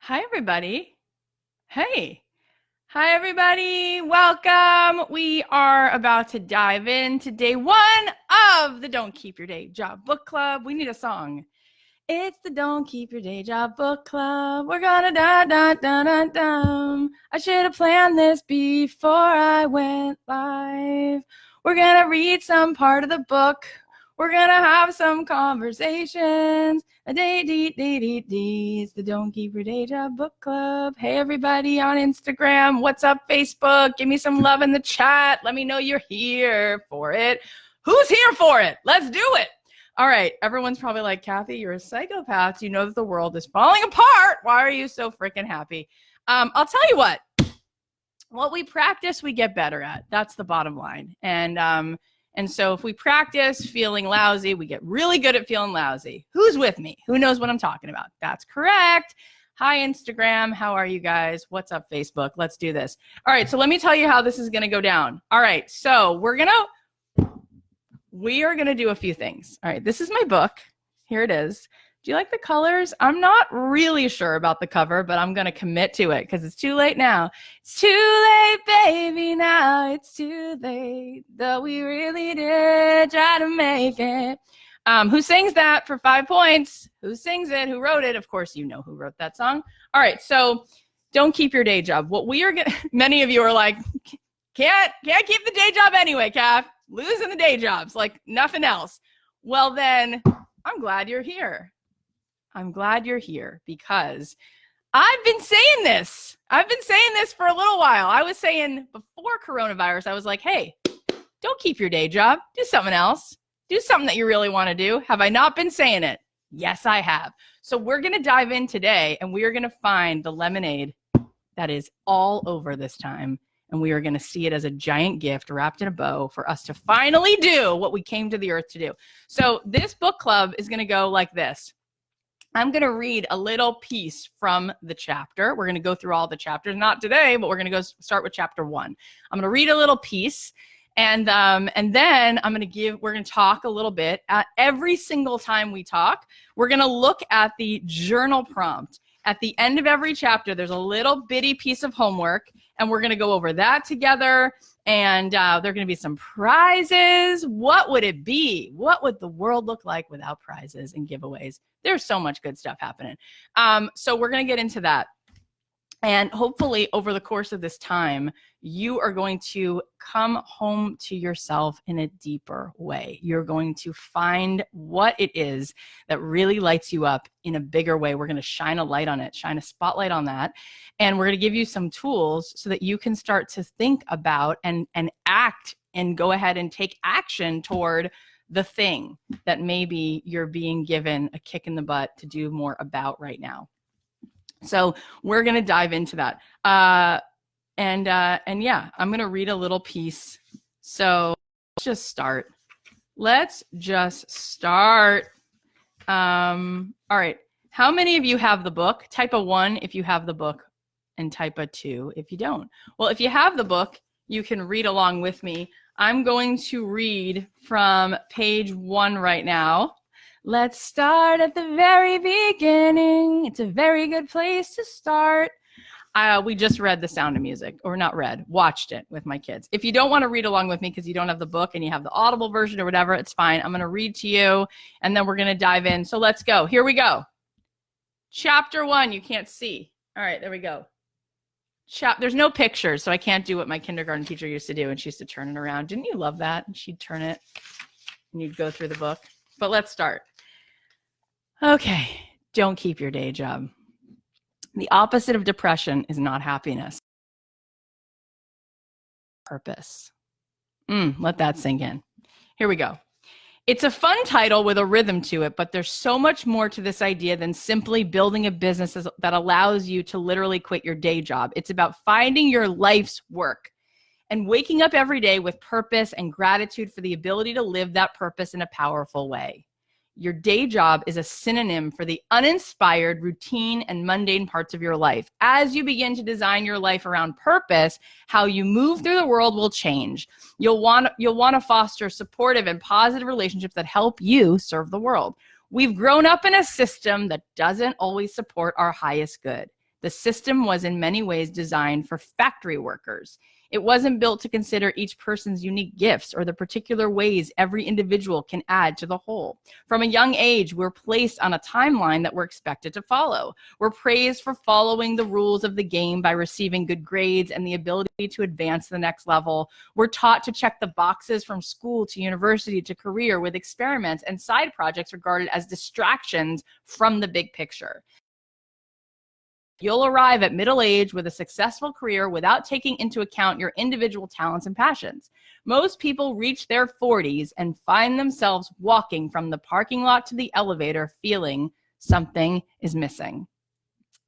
Hi, everybody. Hey. Hi, everybody. Welcome. We are about to dive into day one of the Don't Keep Your Day Job Book Club. We need a song. It's the Don't Keep Your Day Job Book Club. We're gonna da-da-da-da-da-dum. I should have planned this before I went live. We're gonna read some part of the book. We're gonna have some conversations. It's the Don't Keep Your Day Job Book Club. Hey, everybody on Instagram. What's up, Facebook? Give me some love in the chat. Let me know you're here for it. Who's here for it? Let's do it. All right. Everyone's probably like, Kathy, you're a psychopath. You know that the world is falling apart. Why are you so freaking happy? I'll tell you what we practice, we get better at. That's the bottom line. And so if we practice feeling lousy, we get really good at feeling lousy. Who's with me? Who knows what I'm talking about? That's correct. Hi, Instagram. How are you guys? What's up, Facebook? Let's do this. All right. So let me tell you how this is going to go down. All right. So we are going to do a few things. All right. This is my book. Here it is. Do you like the colors? I'm not really sure about the cover, but I'm going to commit to it because it's too late now. It's too late, baby, now. It's too late, though we really did try to make it. Who sings that for 5 points? Who sings it? Who wrote it? Of course, you know who wrote that song. All right, so don't keep your day job. What we are going to, many of you are like, can't keep the day job anyway, Kath. Losing the day jobs, like nothing else. Well, then I'm glad you're here. I'm glad you're here because I've been saying this. I've been saying this for a little while. I was saying before coronavirus, I was like, hey, don't keep your day job. Do something else. Do something that you really want to do. Have I not been saying it? Yes, I have. So we're going to dive in today and we are going to find the lemonade that is all over this time. And we are going to see it as a giant gift wrapped in a bow for us to finally do what we came to the earth to do. So this book club is going to go like this. I'm going to read a little piece from the chapter. We're going to go through all the chapters, not today, but we're going to go start with chapter 1. I'm going to read a little piece and then we're going to talk a little bit. Every single time we talk, we're going to look at the journal prompt. At the end of every chapter, there's a little bitty piece of homework, and we're going to go over that together. And there are going to be some prizes. What would it be? What would the world look like without prizes and giveaways? There's so much good stuff happening. So we're going to get into that. And hopefully over the course of this time, you are going to come home to yourself in a deeper way. You're going to find what it is that really lights you up in a bigger way. We're going to shine a light on it, shine a spotlight on that. And we're going to give you some tools so that you can start to think about and act and go ahead and take action toward the thing that maybe you're being given a kick in the butt to do more about right now. So we're going to dive into that. And yeah, I'm going to read a little piece. So let's just start. All right. How many of you have the book? Type a 1 if you have the book and type a 2 if you don't. Well, if you have the book, you can read along with me. I'm going to read from page 1 right now. Let's start at the very beginning. It's a very good place to start. We just read The Sound of Music, or not read, watched it with my kids. If you don't want to read along with me because you don't have the book and you have the Audible version or whatever, it's fine. I'm going to read to you and then we're going to dive in. So let's go. Here we go. Chapter 1, you can't see. All right, there we go. There's no pictures, so I can't do what my kindergarten teacher used to do, and she used to turn it around. Didn't you love that? And she'd turn it and you'd go through the book. But let's start. Okay, don't keep your day job. The opposite of depression is not happiness. Purpose. Let that sink in. Here we go. It's a fun title with a rhythm to it, but there's so much more to this idea than simply building a business that allows you to literally quit your day job. It's about finding your life's work and waking up every day with purpose and gratitude for the ability to live that purpose in a powerful way. Your day job is a synonym for the uninspired, routine, and mundane parts of your life. As you begin to design your life around purpose, how you move through the world will change. You'll want to foster supportive and positive relationships that help you serve the world. We've grown up in a system that doesn't always support our highest good. The system was in many ways designed for factory workers. It wasn't built to consider each person's unique gifts or the particular ways every individual can add to the whole. From a young age, we're placed on a timeline that we're expected to follow. We're praised for following the rules of the game by receiving good grades and the ability to advance to the next level. We're taught to check the boxes from school to university to career, with experiments and side projects regarded as distractions from the big picture. You'll arrive at middle age with a successful career without taking into account your individual talents and passions. Most people reach their 40s and find themselves walking from the parking lot to the elevator feeling something is missing.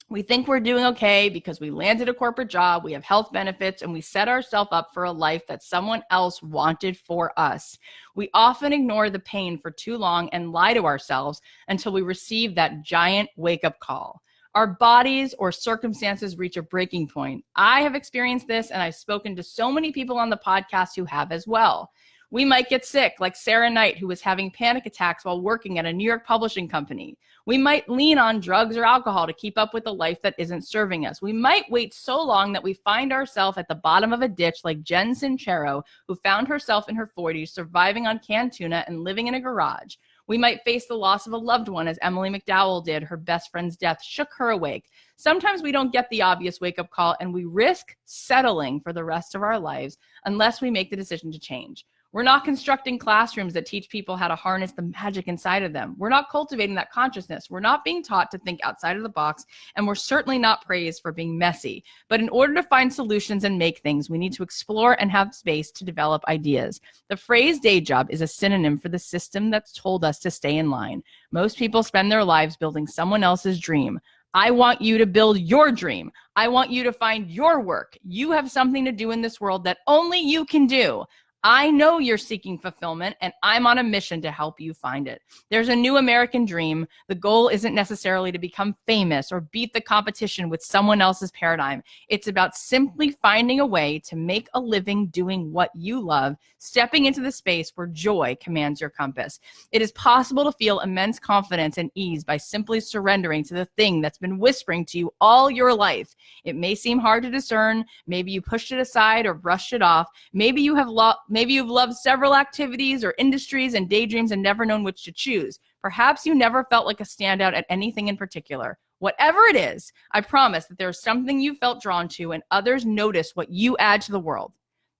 We think we're doing okay because we landed a corporate job, we have health benefits, and we set ourselves up for a life that someone else wanted for us. We often ignore the pain for too long and lie to ourselves until we receive that giant wake-up call. Our bodies or circumstances reach a breaking point. I have experienced this, and I've spoken to so many people on the podcast who have as well. We might get sick, like Sarah Knight, who was having panic attacks while working at a New York publishing company. We might lean on drugs or alcohol to keep up with a life that isn't serving us. We might wait so long that we find ourselves at the bottom of a ditch, like Jen Sincero, who found herself in her 40s surviving on canned tuna and living in a garage. We might face the loss of a loved one, as Emily McDowell did. Her best friend's death shook her awake. Sometimes we don't get the obvious wake-up call, and we risk settling for the rest of our lives unless we make the decision to change. We're not constructing classrooms that teach people how to harness the magic inside of them. We're not cultivating that consciousness. We're not being taught to think outside of the box, and we're certainly not praised for being messy. But in order to find solutions and make things, we need to explore and have space to develop ideas. The phrase day job is a synonym for the system that's told us to stay in line. Most people spend their lives building someone else's dream. I want you to build your dream. I want you to find your work. You have something to do in this world that only you can do. I know you're seeking fulfillment, and I'm on a mission to help you find it. There's a new American dream. The goal isn't necessarily to become famous or beat the competition with someone else's paradigm. It's about simply finding a way to make a living doing what you love, stepping into the space where joy commands your compass. It is possible to feel immense confidence and ease by simply surrendering to the thing that's been whispering to you all your life. It may seem hard to discern. Maybe you pushed it aside or brushed it off. Maybe you've loved several activities or industries and daydreams and never known which to choose. Perhaps you never felt like a standout at anything in particular. Whatever it is, I promise that there's something you felt drawn to, and others notice what you add to the world.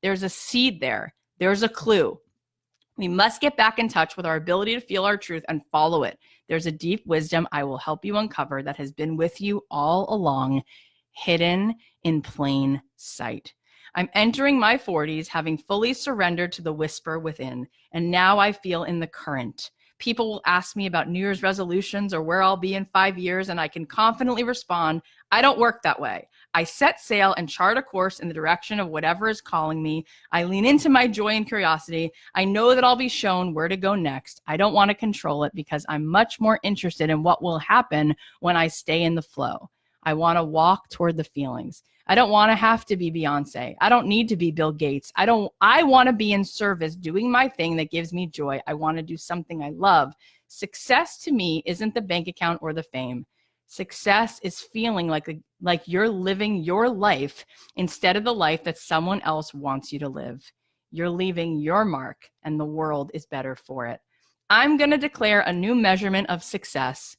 There's a seed there. There's a clue. We must get back in touch with our ability to feel our truth and follow it. There's a deep wisdom I will help you uncover that has been with you all along, hidden in plain sight. I'm entering my 40s, having fully surrendered to the whisper within, and now I feel in the current. People will ask me about New Year's resolutions or where I'll be in 5 years, and I can confidently respond, I don't work that way. I set sail and chart a course in the direction of whatever is calling me. I lean into my joy and curiosity. I know that I'll be shown where to go next. I don't want to control it because I'm much more interested in what will happen when I stay in the flow. I want to walk toward the feelings. I don't want to have to be Beyonce. I don't need to be Bill Gates. I want to be in service, doing my thing that gives me joy. I want to do something I love. Success to me isn't the bank account or the fame. Success is feeling like you're living your life instead of the life that someone else wants you to live. You're leaving your mark, and the world is better for it. I'm going to declare a new measurement of success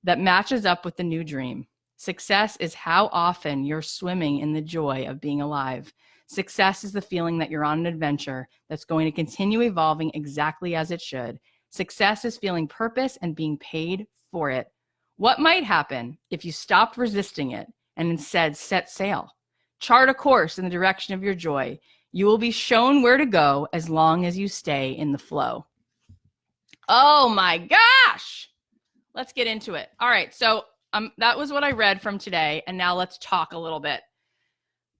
that matches up with the new dream. Success is how often you're swimming in the joy of being alive. Success is the feeling that you're on an adventure that's going to continue evolving exactly as it should. Success is feeling purpose and being paid for it. What might happen if you stopped resisting it and instead set sail? Chart a course in the direction of your joy. You will be shown where to go as long as you stay in the flow. Oh my gosh! Let's get into it. All right, so that was what I read from today, and now let's talk a little bit.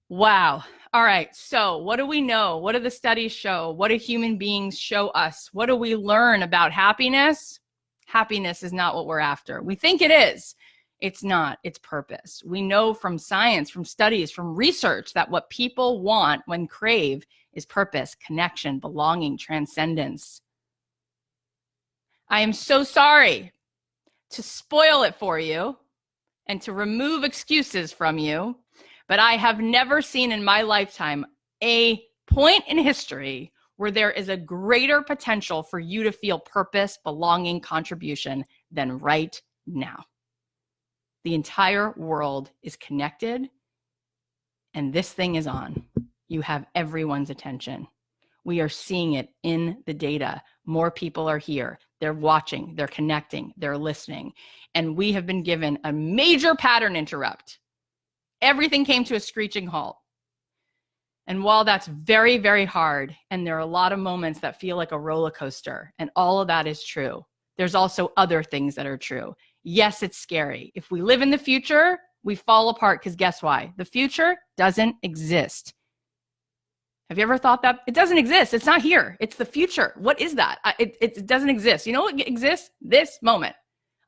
Wow. All right, so what do we know? What do the studies show? What do human beings show us? What do we learn about happiness? Happiness is not what we're after. We think it is. It's not. It's purpose. We know from science, from studies, from research that what people want when crave is purpose, connection, belonging, transcendence. I am so sorry to spoil it for you and to remove excuses from you. But I have never seen in my lifetime a point in history where there is a greater potential for you to feel purpose, belonging, contribution than right now. The entire world is connected, and this thing is on. You have everyone's attention. We are seeing it in the data. More people are here. They're watching, they're connecting, they're listening. And we have been given a major pattern interrupt. Everything came to a screeching halt. And while that's very, very hard, and there are a lot of moments that feel like a roller coaster, and all of that is true, there's also other things that are true. Yes, it's scary. If we live in the future, we fall apart because guess why? The future doesn't exist. Have you ever thought that? It doesn't exist. It's not here. It's the future. What is that? It doesn't exist. You know what exists? This moment.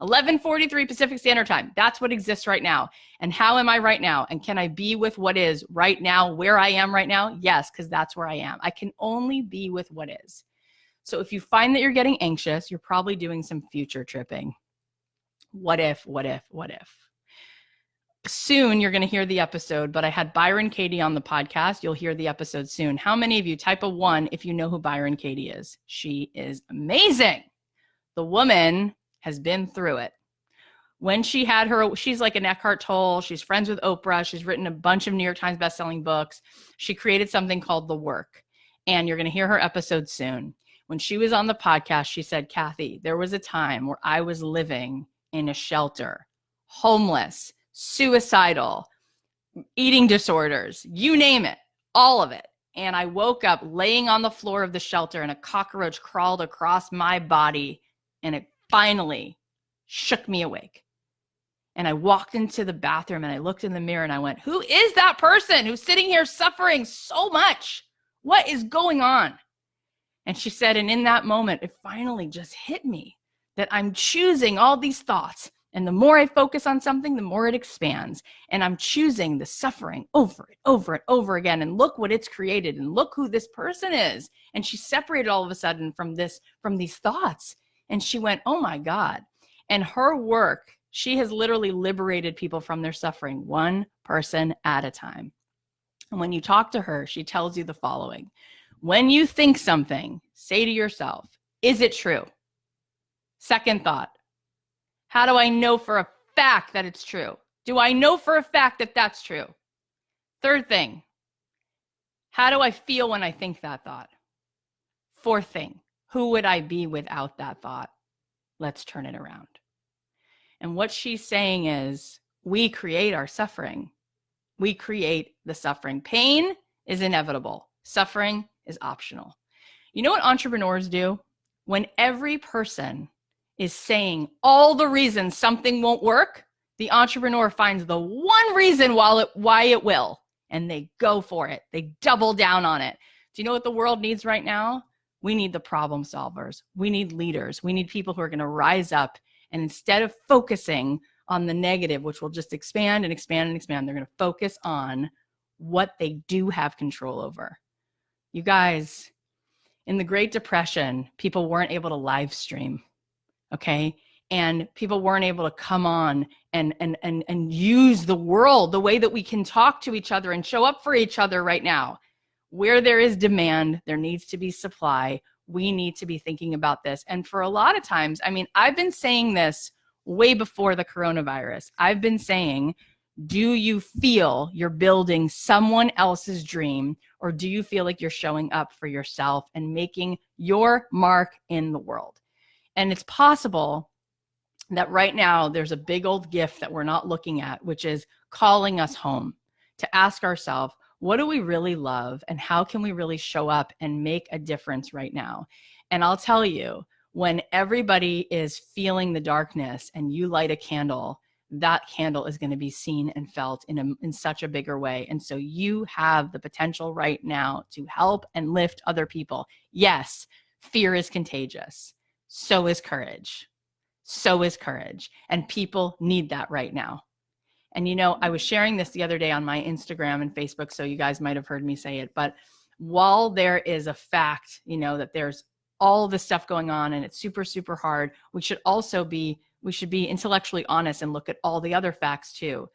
11:43 Pacific Standard Time. That's what exists right now. And how am I right now? And can I be with what is right now, where I am right now? Yes, because that's where I am. I can only be with what is. So if you find that you're getting anxious, you're probably doing some future tripping. What if, what if, what if? Soon you're going to hear the episode, but I had Byron Katie on the podcast. You'll hear the episode soon. How many of you type a 1 if you know who Byron Katie is? She is amazing. The woman has been through it. When she had her, she's like an Eckhart Tolle. She's friends with Oprah. She's written a bunch of New York Times bestselling books. She created something called The Work, and you're going to hear her episode soon. When she was on the podcast, she said, Kathy, there was a time where I was living in a shelter, homeless, suicidal, eating disorders, you name it, all of it. And I woke up laying on the floor of the shelter and a cockroach crawled across my body and it finally shook me awake. And I walked into the bathroom and I looked in the mirror and I went, who is that person who's sitting here suffering so much? What is going on? And she said, and in that moment, it finally just hit me that I'm choosing all these thoughts. And the more I focus on something, the more it expands. And I'm choosing the suffering over and over again. And look what it's created. And look who this person is. And she separated all of a sudden from these thoughts. And she went, oh my God. And her work, she has literally liberated people from their suffering, one person at a time. And when you talk to her, she tells you the following. When you think something, say to yourself, is it true? Second thought, how do I know for a fact that it's true? Do I know for a fact that that's true? Third thing, how do I feel when I think that thought? Fourth thing, who would I be without that thought? Let's turn it around. And what she's saying is, we create our suffering. We create the suffering. Pain is inevitable. Suffering is optional. You know what entrepreneurs do? When every person is saying all the reasons something won't work, the entrepreneur finds the one reason why it will, and they go for it. They double down on it. Do you know what the world needs right now? We need the problem solvers. We need leaders. We need people who are going to rise up, and instead of focusing on the negative, which will just expand and expand and expand, they're going to focus on what they do have control over. You guys, in the Great Depression, people weren't able to live stream. Okay. And people weren't able to come on and use the world the way that we can talk to each other and show up for each other right now. Where there is demand, there needs to be supply. We need to be thinking about this. And for a lot of times, I mean, I've been saying this way before the coronavirus. I've been saying, do you feel you're building someone else's dream, or do you feel like you're showing up for yourself and making your mark in the world? And it's possible that right now there's a big old gift that we're not looking at, which is calling us home to ask ourselves, what do we really love and how can we really show up and make a difference right now? And I'll tell you, when everybody is feeling the darkness and you light a candle, that candle is going to be seen and felt in such a bigger way. And so you have the potential right now to help and lift other people. Yes, fear is contagious. So is courage. So is courage. And people need that right now. And you know, I was sharing this the other day on my Instagram and Facebook, so you guys might have heard me say it. But while there is a fact, you know, that there's all this stuff going on and it's super, super hard, we should also be We should be intellectually honest and look at all the other facts too.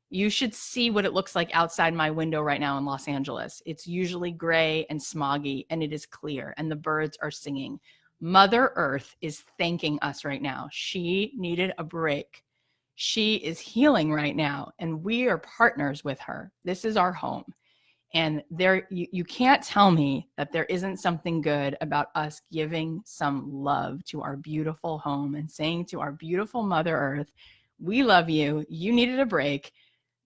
You should see what it looks like outside my window right now in Los Angeles. It's usually gray and smoggy, and it is clear, and the birds are singing. Mother Earth is thanking us right now. She needed a break. She is healing right now, and we are partners with her. This is our home. And you can't tell me that there isn't something good about us giving some love to our beautiful home and saying to our beautiful Mother Earth, we love you. You needed a break.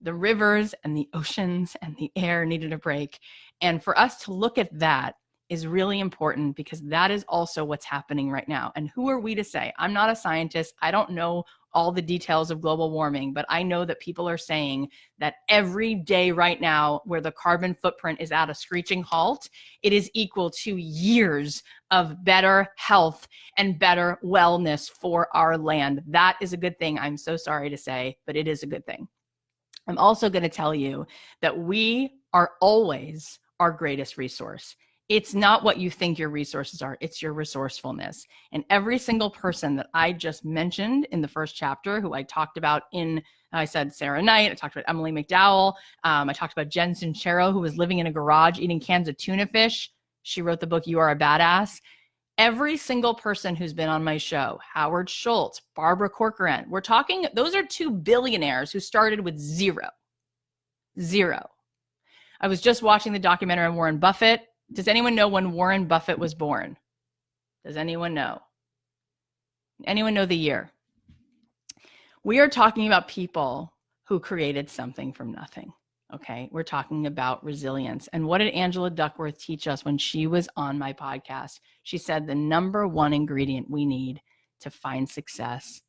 The rivers and the oceans and the air needed a break. And for us to look at that is really important, because that is also what's happening right now. And who are we to say? I'm not a scientist. I don't know all the details of global warming, but I know that people are saying that every day right now where the carbon footprint is at a screeching halt, it is equal to years of better health and better wellness for our land. That is a good thing. I'm so sorry to say, but it is a good thing. I'm also going to tell you that we are always our greatest resource. It's not what you think your resources are. It's your resourcefulness. And every single person that I just mentioned in the first chapter, who I talked about I said Sarah Knight, I talked about Emily McDowell, I talked about Jen Sincero, who was living in a garage eating cans of tuna fish. She wrote the book, You Are a Badass. Every single person who's been on my show, Howard Schultz, Barbara Corcoran, we're talking, those are two billionaires who started with zero. I was just watching the documentary on Warren Buffett. Does anyone know when Warren Buffett was born? Does anyone know? Anyone know the year? We are talking about people who created something from nothing. Okay, we're talking about resilience. And what did Angela Duckworth teach us when she was on my podcast? She said the number one ingredient we need to find success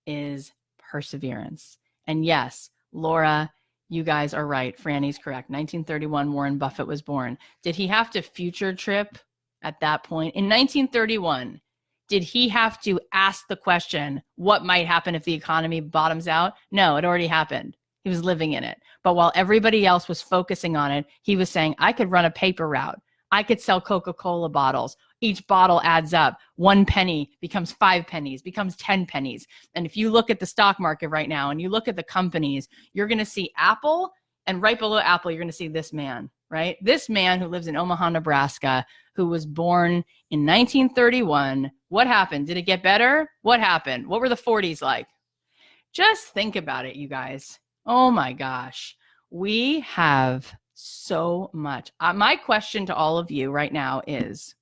is perseverance. And yes, Laura, you guys are right. Franny's correct. 1931, Warren Buffett was born. Did he have to future trip at that point? In 1931, did he have to ask the question, what might happen if the economy bottoms out? No, it already happened. He was living in it. But while everybody else was focusing on it, he was saying, I could run a paper route. I could sell Coca-Cola bottles. Each bottle adds up. 1 penny becomes 5 pennies, becomes 10 pennies. And if you look at the stock market right now and you look at the companies, you're going to see Apple, and right below Apple, you're going to see this man, right? This man who lives in Omaha, Nebraska, who was born in 1931. What happened? Did it get better? What happened? What were the 40s like? Just think about it, you guys. Oh my gosh. We have so much. My question to all of you right now is,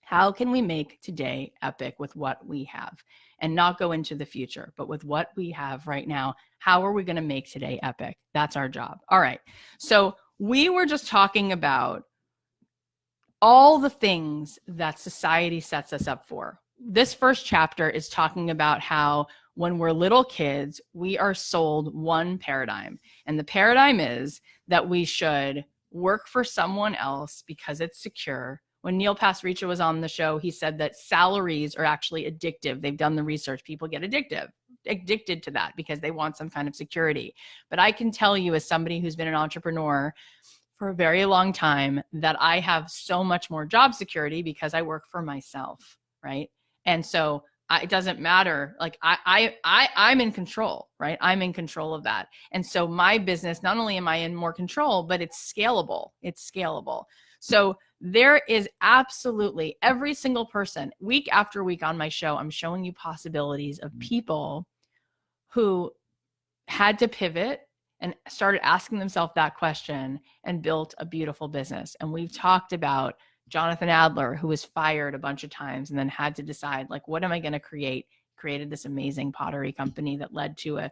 how can we make today epic with what we have, and not go into the future, but with what we have right now? How are we going to make today epic? That's our job. All right. So we were just talking about all the things that society sets us up for. This first chapter is talking about how when we're little kids, we are sold one paradigm. And the paradigm is that we should work for someone else because it's secure. When Neil Pasricha was on the show, he said that salaries are actually addictive. They've done the research. People get addicted to that because they want some kind of security. But I can tell you, as somebody who's been an entrepreneur for a very long time, that I have so much more job security because I work for myself, right? And so it doesn't matter. Like I'm in control, right? I'm in control of that. And so my business, not only am I in more control, but it's scalable. It's scalable. So there is absolutely every single person, week after week on my show, I'm showing you possibilities of people who had to pivot and started asking themselves that question and built a beautiful business. And we've talked about Jonathan Adler, who was fired a bunch of times and then had to decide, like, what am I going to create? Created this amazing pottery company that led to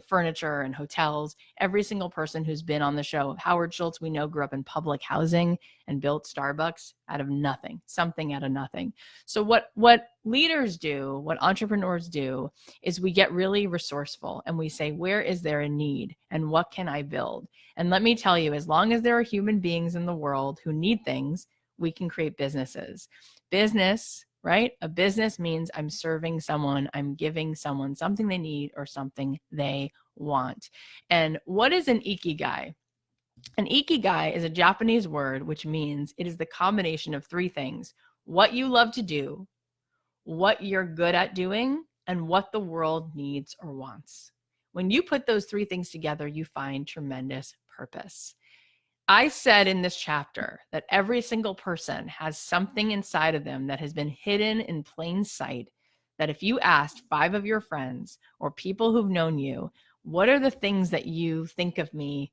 furniture and hotels. Every single person who's been on the show, Howard Schultz, we know, grew up in public housing and built Starbucks out of nothing, something out of nothing. So what leaders do, what entrepreneurs do, is we get really resourceful and we say, where is there a need and what can I build? And let me tell you, as long as there are human beings in the world who need things, we can create businesses. Business, right? A business means I'm serving someone, I'm giving someone something they need or something they want. And what is an ikigai? An ikigai is a Japanese word which means it is the combination of three things: what you love to do, what you're good at doing, and what the world needs or wants. When you put those three things together, you find tremendous purpose. I said in this chapter that every single person has something inside of them that has been hidden in plain sight, that if you asked 5 of your friends or people who've known you, what are the things that you think of me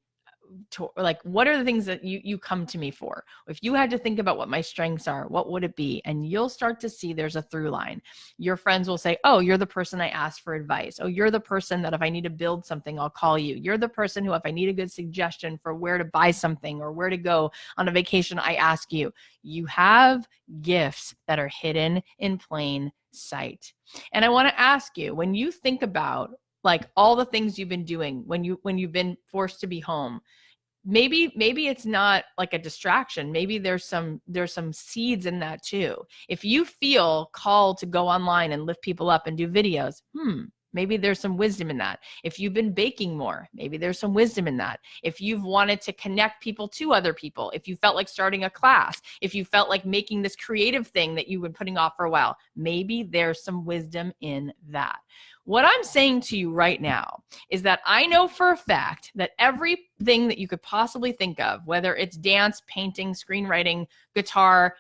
to, like, what are the things that you come to me for? If you had to think about what my strengths are, what would it be? And you'll start to see there's a through line. Your friends will say, oh, you're the person I asked for advice. Oh, you're the person that if I need to build something, I'll call you. You're the person who, if I need a good suggestion for where to buy something or where to go on a vacation, I ask you. You have gifts that are hidden in plain sight. And I want to ask you, when you think about like all the things you've been doing when you've been forced to be home, maybe it's not like a distraction. Maybe there's some seeds in that too. If you feel called to go online and lift people up and do videos, maybe there's some wisdom in that. If you've been baking more, maybe there's some wisdom in that. If you've wanted to connect people to other people, if you felt like starting a class, if you felt like making this creative thing that you've been putting off for a while, maybe there's some wisdom in that. What I'm saying to you right now is that I know for a fact that everything that you could possibly think of, whether it's dance, painting, screenwriting, guitar,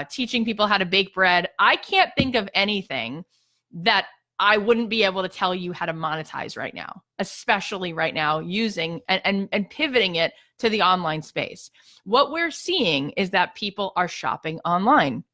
teaching people how to bake bread, I can't think of anything that I wouldn't be able to tell you how to monetize right now, especially right now using and pivoting it to the online space. What we're seeing is that people are shopping online.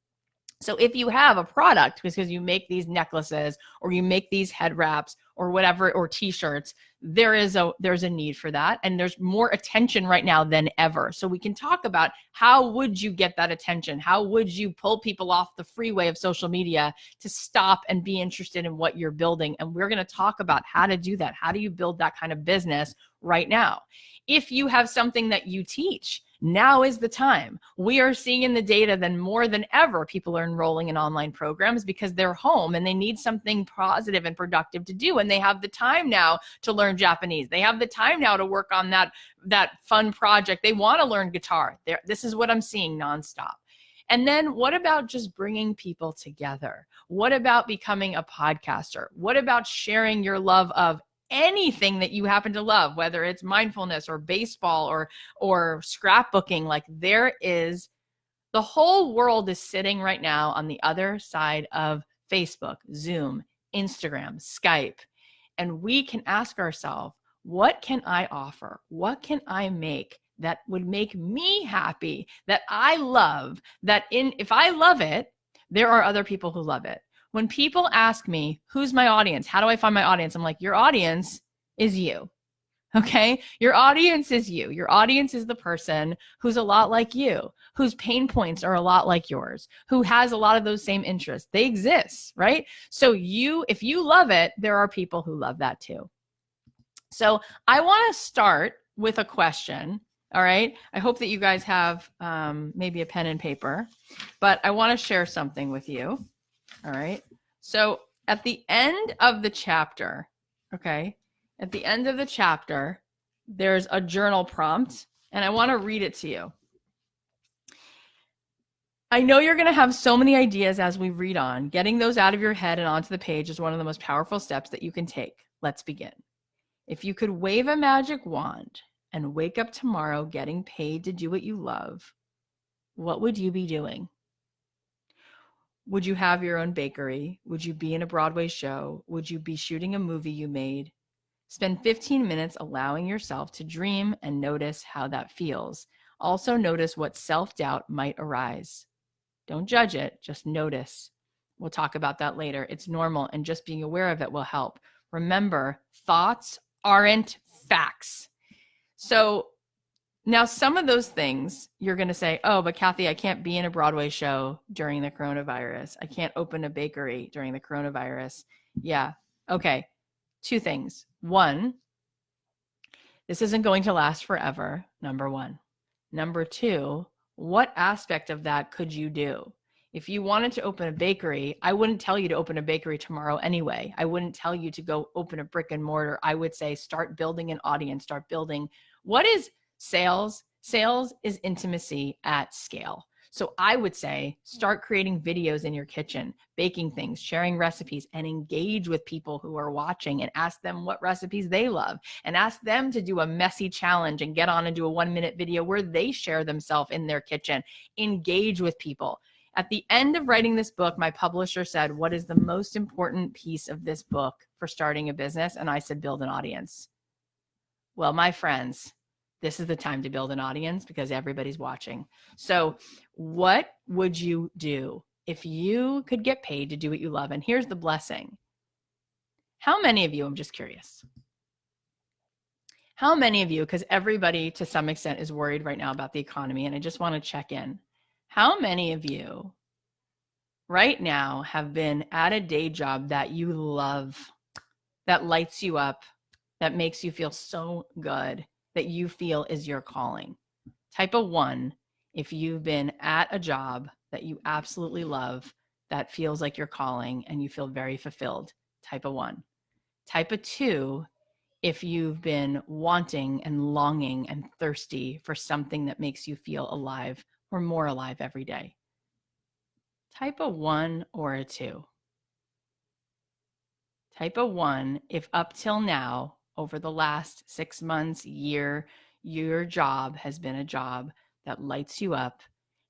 So if you have a product because you make these necklaces or you make these head wraps or whatever, or t-shirts, there's a need for that. And there's more attention right now than ever. So we can talk about how would you get that attention? How would you pull people off the freeway of social media to stop and be interested in what you're building? And we're going to talk about how to do that. How do you build that kind of business right now? If you have something that you teach, now is the time. We are seeing in the data that more than ever, people are enrolling in online programs because they're home and they need something positive and productive to do. And they have the time now to learn Japanese. They have the time now to work on that fun project. They want to learn guitar. This is what I'm seeing nonstop. And then what about just bringing people together? What about becoming a podcaster? What about sharing your love of anything that you happen to love, whether it's mindfulness or baseball or scrapbooking? Like, the whole world is sitting right now on the other side of Facebook, Zoom, Instagram, Skype. And we can ask ourselves, what can I offer? What can I make that would make me happy, that I love, if I love it, there are other people who love it. When people ask me, who's my audience? How do I find my audience? I'm like, your audience is you. Okay? Your audience is you. Your audience is the person who's a lot like you, whose pain points are a lot like yours, who has a lot of those same interests. They exist, right? So if you love it, there are people who love that too. So I want to start with a question. All right. I hope that you guys have maybe a pen and paper, but I want to share something with you. All right. So at the end of the chapter, there's a journal prompt, and I want to read it to you. I know you're going to have so many ideas as we read on. Getting those out of your head and onto the page is one of the most powerful steps that you can take. Let's begin. If you could wave a magic wand and wake up tomorrow getting paid to do what you love, what would you be doing? Would you have your own bakery? Would you be in a Broadway show? Would you be shooting a movie you made? Spend 15 minutes allowing yourself to dream and notice how that feels. Also notice what self-doubt might arise. Don't judge it, just notice. We'll talk about that later. It's normal, and just being aware of it will help. Remember, thoughts aren't facts. So now, some of those things you're going to say, oh, but Kathy, I can't be in a Broadway show during the coronavirus. I can't open a bakery during the coronavirus. Yeah. Okay. 2 things. 1, this isn't going to last forever. Number 1. Number 2, what aspect of that could you do? If you wanted to open a bakery, I wouldn't tell you to open a bakery tomorrow anyway. I wouldn't tell you to go open a brick and mortar. I would say, start building an audience, start building. What is sales? Sales is intimacy at scale. So I would say start creating videos in your kitchen, baking things, sharing recipes, and engage with people who are watching and ask them what recipes they love, and ask them to do a messy challenge and get on and do a 1-minute video where they share themselves in their kitchen. Engage with people. At the end of writing this book, my publisher said, what is the most important piece of this book for starting a business? And I said, build an audience. Well, my friends, this is the time to build an audience because everybody's watching. So what would you do if you could get paid to do what you love? And here's the blessing. How many of you, I'm just curious, how many of you, because everybody to some extent is worried right now about the economy, and I just want to check in. How many of you right now have been at a day job that you love, that lights you up, that makes you feel so good, that you feel is your calling? Type a 1 if you've been at a job that you absolutely love, that feels like your calling and you feel very fulfilled. Type a 1. Type a 2 if you've been wanting and longing and thirsty for something that makes you feel alive or more alive every day. Type a 1 or a 2. Type a 1 if up till now, over the last 6 months, year, your job has been a job that lights you up.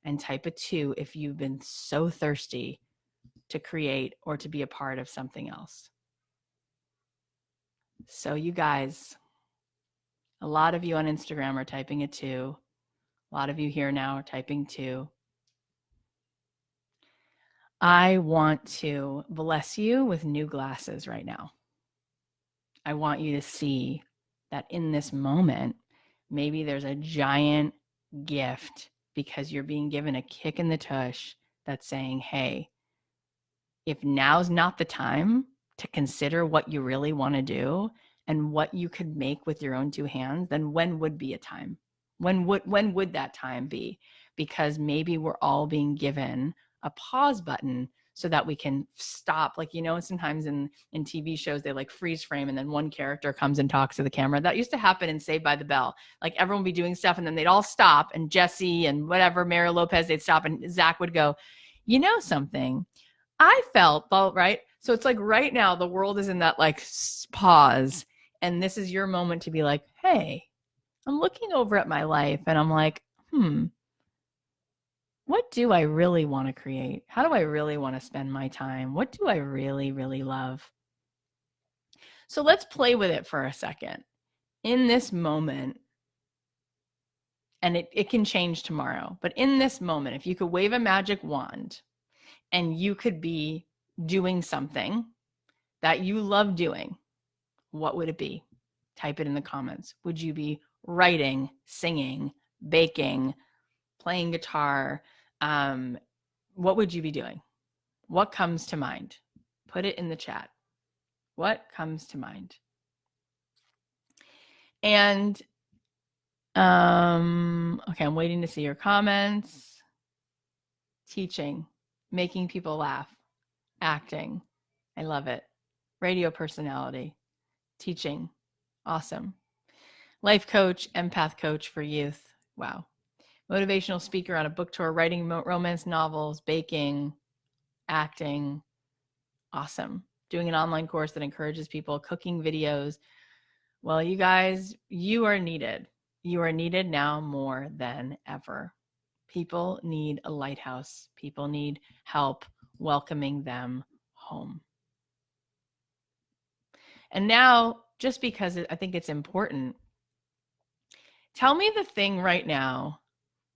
And type a 2 if you've been so thirsty to create or to be a part of something else. So you guys, a lot of you on Instagram are typing a 2. A lot of you here now are typing 2. I want to bless you with new glasses right now. I want you to see that in this moment, maybe there's a giant gift because you're being given a kick in the tush that's saying, hey, if now's not the time to consider what you really want to do and what you could make with your own 2 hands, then when would be a time? When would that time be? Because maybe we're all being given a pause button so that we can stop. Like, you know, sometimes in TV shows, they like freeze frame and then one character comes and talks to the camera. That used to happen in Saved by the Bell. Like everyone would be doing stuff and then they'd all stop, and Jesse and whatever, Mario Lopez, they'd stop, and Zach would go, you know something? I felt, right? So it's like right now the world is in that like pause, and this is your moment to be like, hey, I'm looking over at my life and I'm like, what do I really want to create? How do I really want to spend my time? What do I really, really love? So let's play with it for a second. In this moment, and it can change tomorrow, but in this moment, if you could wave a magic wand and you could be doing something that you love doing, what would it be? Type it in the comments. Would you be writing, singing, baking, playing guitar? What would you be doing? What comes to mind? Put it in the chat. What comes to mind? And okay, I'm waiting to see your comments. Teaching, making people laugh, acting. I love it. Radio personality, teaching. Awesome. Life coach, empath coach for youth. Wow. Motivational speaker on a book tour, writing romance novels, baking, acting. Awesome. Doing an online course that encourages people, cooking videos. Well, you guys, you are needed. You are needed now more than ever. People need a lighthouse. People need help welcoming them home. And now, just because I think it's important, tell me the thing right now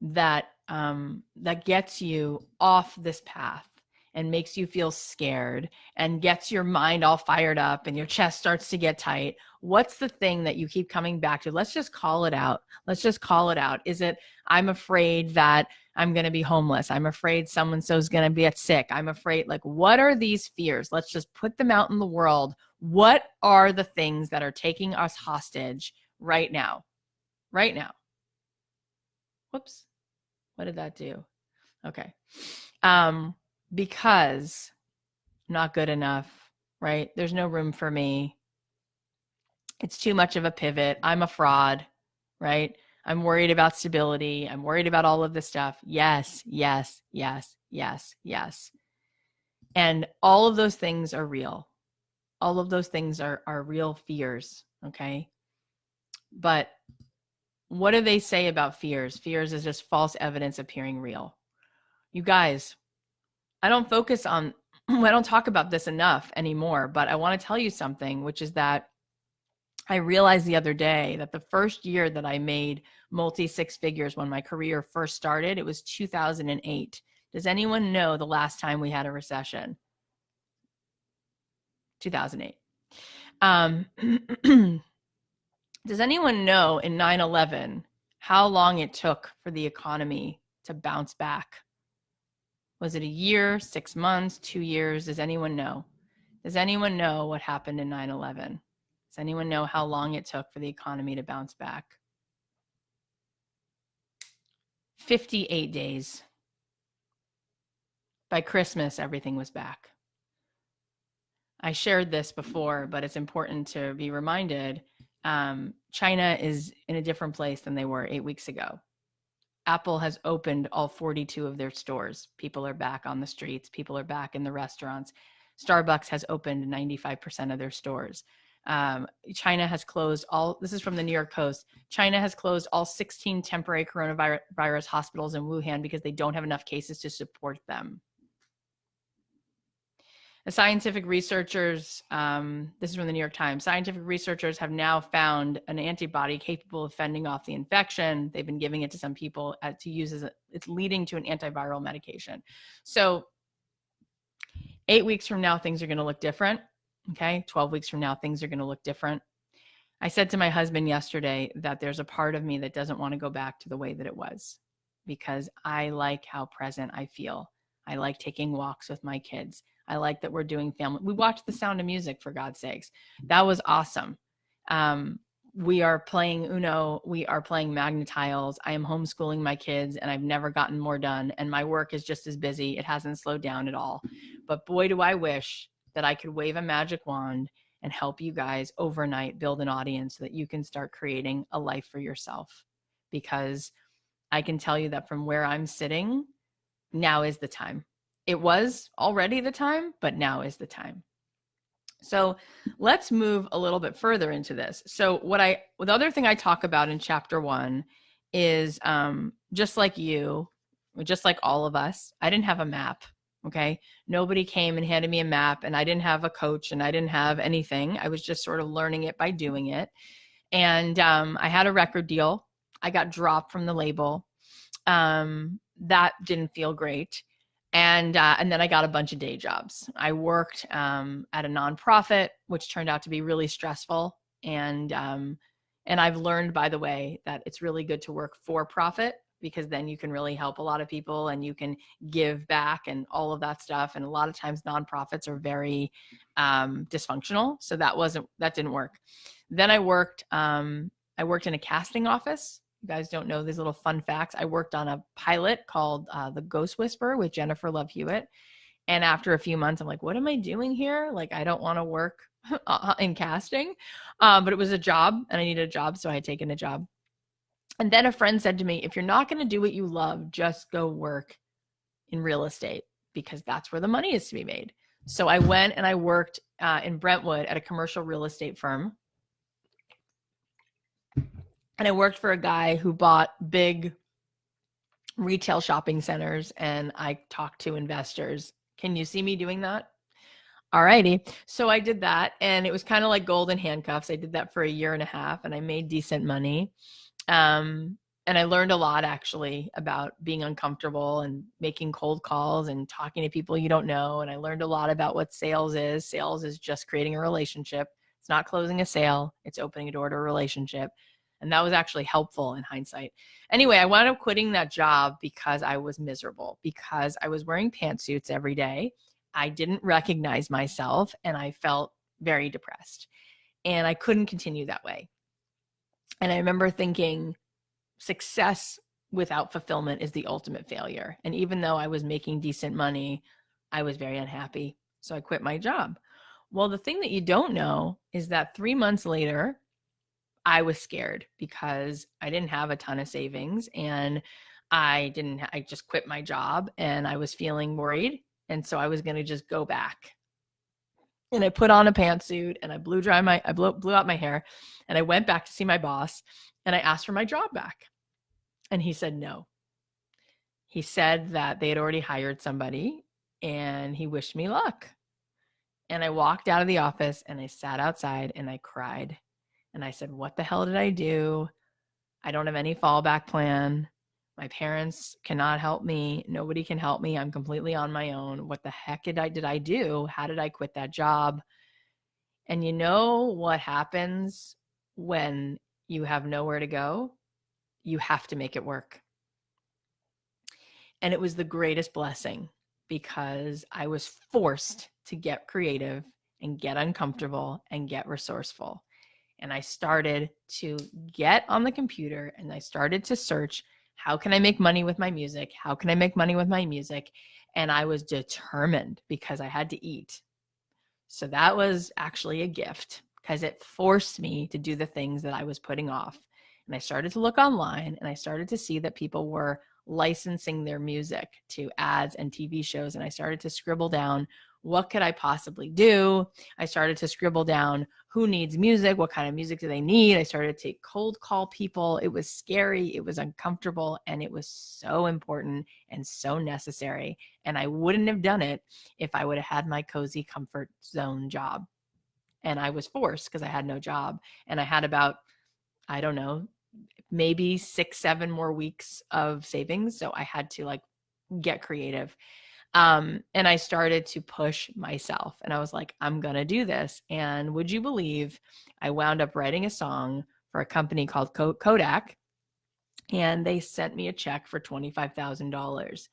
that that gets you off this path and makes you feel scared and gets your mind all fired up and your chest starts to get tight. What's the thing that you keep coming back to? Let's just call it out. Let's just call it out. Is it, I'm afraid that I'm going to be homeless. I'm afraid someone-so's going to get sick. I'm afraid, like, what are these fears? Let's just put them out in the world. What are the things that are taking us hostage right now? Right now. Whoops. What did that do? Okay. Because I'm not good enough, right? There's no room for me. It's too much of a pivot. I'm a fraud, right? I'm worried about stability. I'm worried about all of this stuff. Yes, yes, yes, yes, yes. And all of those things are real. All of those things are real fears. Okay. But what do they say about fears? Fears is just false evidence appearing real. You guys, I don't focus on, I don't talk about this enough anymore, but I want to tell you something, which is that I realized the other day that the first year that I made multi six figures when my career first started, it was 2008. Does anyone know the last time we had a recession? 2008. Does anyone know in 9/11 how long it took for the economy to bounce back? Was it a year, 6 months, 2 years? Does anyone know? Does anyone know what happened in 9/11? Does anyone know how long it took for the economy to bounce back? 58 days. By Christmas, everything was back. I shared this before, but it's important to be reminded. China is in a different place than they were 8 weeks ago. Apple has opened all 42 of their stores. People are back on the streets. People are back in the restaurants. Starbucks has opened 95% of their stores. China has closed all, this is from the New York Post, China has closed all 16 temporary coronavirus hospitals in Wuhan because they don't have enough cases to support them. The scientific researchers, this is from the New York Times, scientific researchers have now found an antibody capable of fending off the infection. They've been giving it to some people to use as it's leading to an antiviral medication. So 8 weeks from now, things are going to look different. Okay. 12 weeks from now, things are going to look different. I said to my husband yesterday that there's a part of me that doesn't want to go back to the way that it was because I like how present I feel. I like taking walks with my kids. I like that we're doing family. We watched The Sound of Music, for God's sakes. That was awesome. We are playing Uno. We are playing Magna-Tiles. I am homeschooling my kids and I've never gotten more done. And my work is just as busy. It hasn't slowed down at all. But boy, do I wish that I could wave a magic wand and help you guys overnight build an audience so that you can start creating a life for yourself. Because I can tell you that from where I'm sitting, now is the time. It was already the time, but now is the time. So let's move a little bit further into this. So the other thing I talk about in chapter 1 is just like you, just like all of us, I didn't have a map. Okay. Nobody came and handed me a map and I didn't have a coach and I didn't have anything. I was just sort of learning it by doing it. And I had a record deal. I got dropped from the label. That didn't feel great. And then I got a bunch of day jobs. I worked at a nonprofit, which turned out to be really stressful. And I've learned, by the way, that it's really good to work for profit because then you can really help a lot of people and you can give back and all of that stuff. And a lot of times nonprofits are very dysfunctional. So that didn't work. Then I worked in a casting office. You guys don't know these little fun facts. I worked on a pilot called The Ghost Whisperer with Jennifer Love Hewitt. And after a few months, I'm like, what am I doing here? Like, I don't want to work in casting. But it was a job and I needed a job. So I had taken a job. And then a friend said to me, if you're not going to do what you love, just go work in real estate because that's where the money is to be made. So I went and I worked in Brentwood at a commercial real estate firm. And I worked for a guy who bought big retail shopping centers and I talked to investors. Can you see me doing that? All righty. So I did that and it was kind of like golden handcuffs. I did that for a year and a half and I made decent money. And I learned a lot actually about being uncomfortable and making cold calls and talking to people you don't know. And I learned a lot about what sales is. Sales is just creating a relationship. It's not closing a sale. It's opening a door to a relationship. And that was actually helpful in hindsight. Anyway, I wound up quitting that job because I was miserable, because I was wearing pantsuits every day. I didn't recognize myself and I felt very depressed and I couldn't continue that way. And I remember thinking success without fulfillment is the ultimate failure. And even though I was making decent money, I was very unhappy. So I quit my job. Well, the thing that you don't know is that 3 months later, I was scared because I didn't have a ton of savings, and I just quit my job, and I was feeling worried. And so I was going to just go back. And I put on a pantsuit, and I blew out my hair, and I went back to see my boss, and I asked for my job back. And he said no. He said that they had already hired somebody, and he wished me luck. And I walked out of the office, and I sat outside, and I cried. And I said, what the hell did I do? I don't have any fallback plan. My parents cannot help me. Nobody can help me. I'm completely on my own. What the heck did I do? How did I quit that job? And you know what happens when you have nowhere to go? You have to make it work. And it was the greatest blessing because I was forced to get creative and get uncomfortable and get resourceful. And I started to get on the computer, and I started to search, how can I make money with my music? How can I make money with my music? And I was determined because I had to eat. So that was actually a gift because it forced me to do the things that I was putting off. And I started to look online, and I started to see that people were licensing their music to ads and TV shows. And I started to scribble down, what could I possibly do? I started to scribble down, who needs music? What kind of music do they need? I started to cold call people. It was scary. It was uncomfortable. And it was so important and so necessary. And I wouldn't have done it if I would have had my cozy comfort zone job. And I was forced because I had no job. And I had about, I don't know, maybe 6-7 more weeks of savings. So I had to get creative. And I started to push myself, and I was like, I'm going to do this. And would you believe I wound up writing a song for a company called Kodak, and they sent me a check for $25,000.